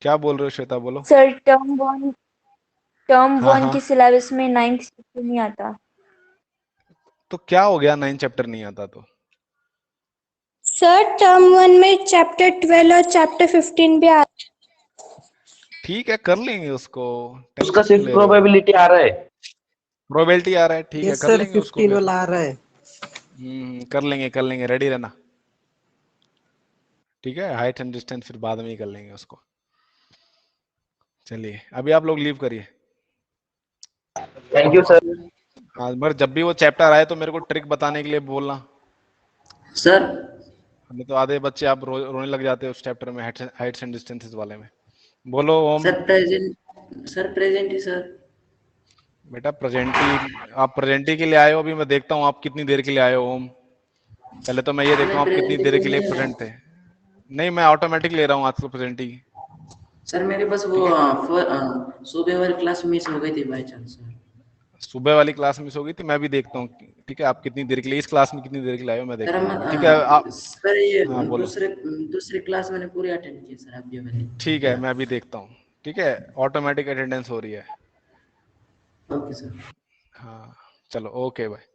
क्या बोल रहे हो श्वेता, बोलो। Sir, टर्म हाँ 1 हाँ, के सिलेबस में 9th चैप्टर नहीं आता। तो क्या हो गया 9 चैप्टर नहीं आता तो? सर टर्म 1 में चैप्टर 12 और चैप्टर 15 भी आ ठीक है कर लेंगे उसको, उसका टेंशन क्यों सिर्फ ले रहे हो? प्रोबेबिलिटी आ रहा है। प्रोबेबिलिटी आ रहा है, ठीक है यस कर सर, लेंगे उसको 15 फिर। वाला आ रहा है। कर लेंगे रेडी रहना, ठीक है। हाइट एंड डिस्टेंस फिर बाद में ही कर लेंगे उसको। चलिए अभी आप लोग लीव करिए। Thank you sir. हाँ, मगर जब भी वो चैप्टर आए तो मेरे को ट्रिक बताने के लिए बोलना, सर। नहीं तो आधे बच्चे आप रोने लग जाते हैं उस चैप्टर में, हाइट्स एंड डिस्टेंसेस वाले में। बोलो ओम। सर प्रेजेंट ही सर। बेटा प्रेजेंट ही, आप प्रेजेंट ही के लिए आए हो। अभी मैं देखता हूँ आप कितनी देर के लिए आए हो ओम। पहले तो मैं ये देखता हूँ आप कितनी देर के लिए प्रेजेंट थे। नहीं, मैं ऑटोमेटिक ले रहा हूँ आज तो प्रेजेंट ही। सर मेरे बस वो सुबह वाली क्लास मिस हो गई थी बाय चांस सर। सुबह वाली क्लास मिस हो गई थी, मैं भी देखता हूँ। ठीक है, आप कितनी देर के लिए इस क्लास में कितनी देर के लिए आए हो मैं सर देखता हूँ। ठीक है आप, सर ये हाँ बोलो। दूसरे क्लास मैंने पूरी अटेंड की सर, आप ये वाली। ठीक है, मैं भी देखता हूँ। ठीक है, ऑटोमेटिक अटेंडेंस हो रही है। Okay sir. हाँ चलो, ओके बाय।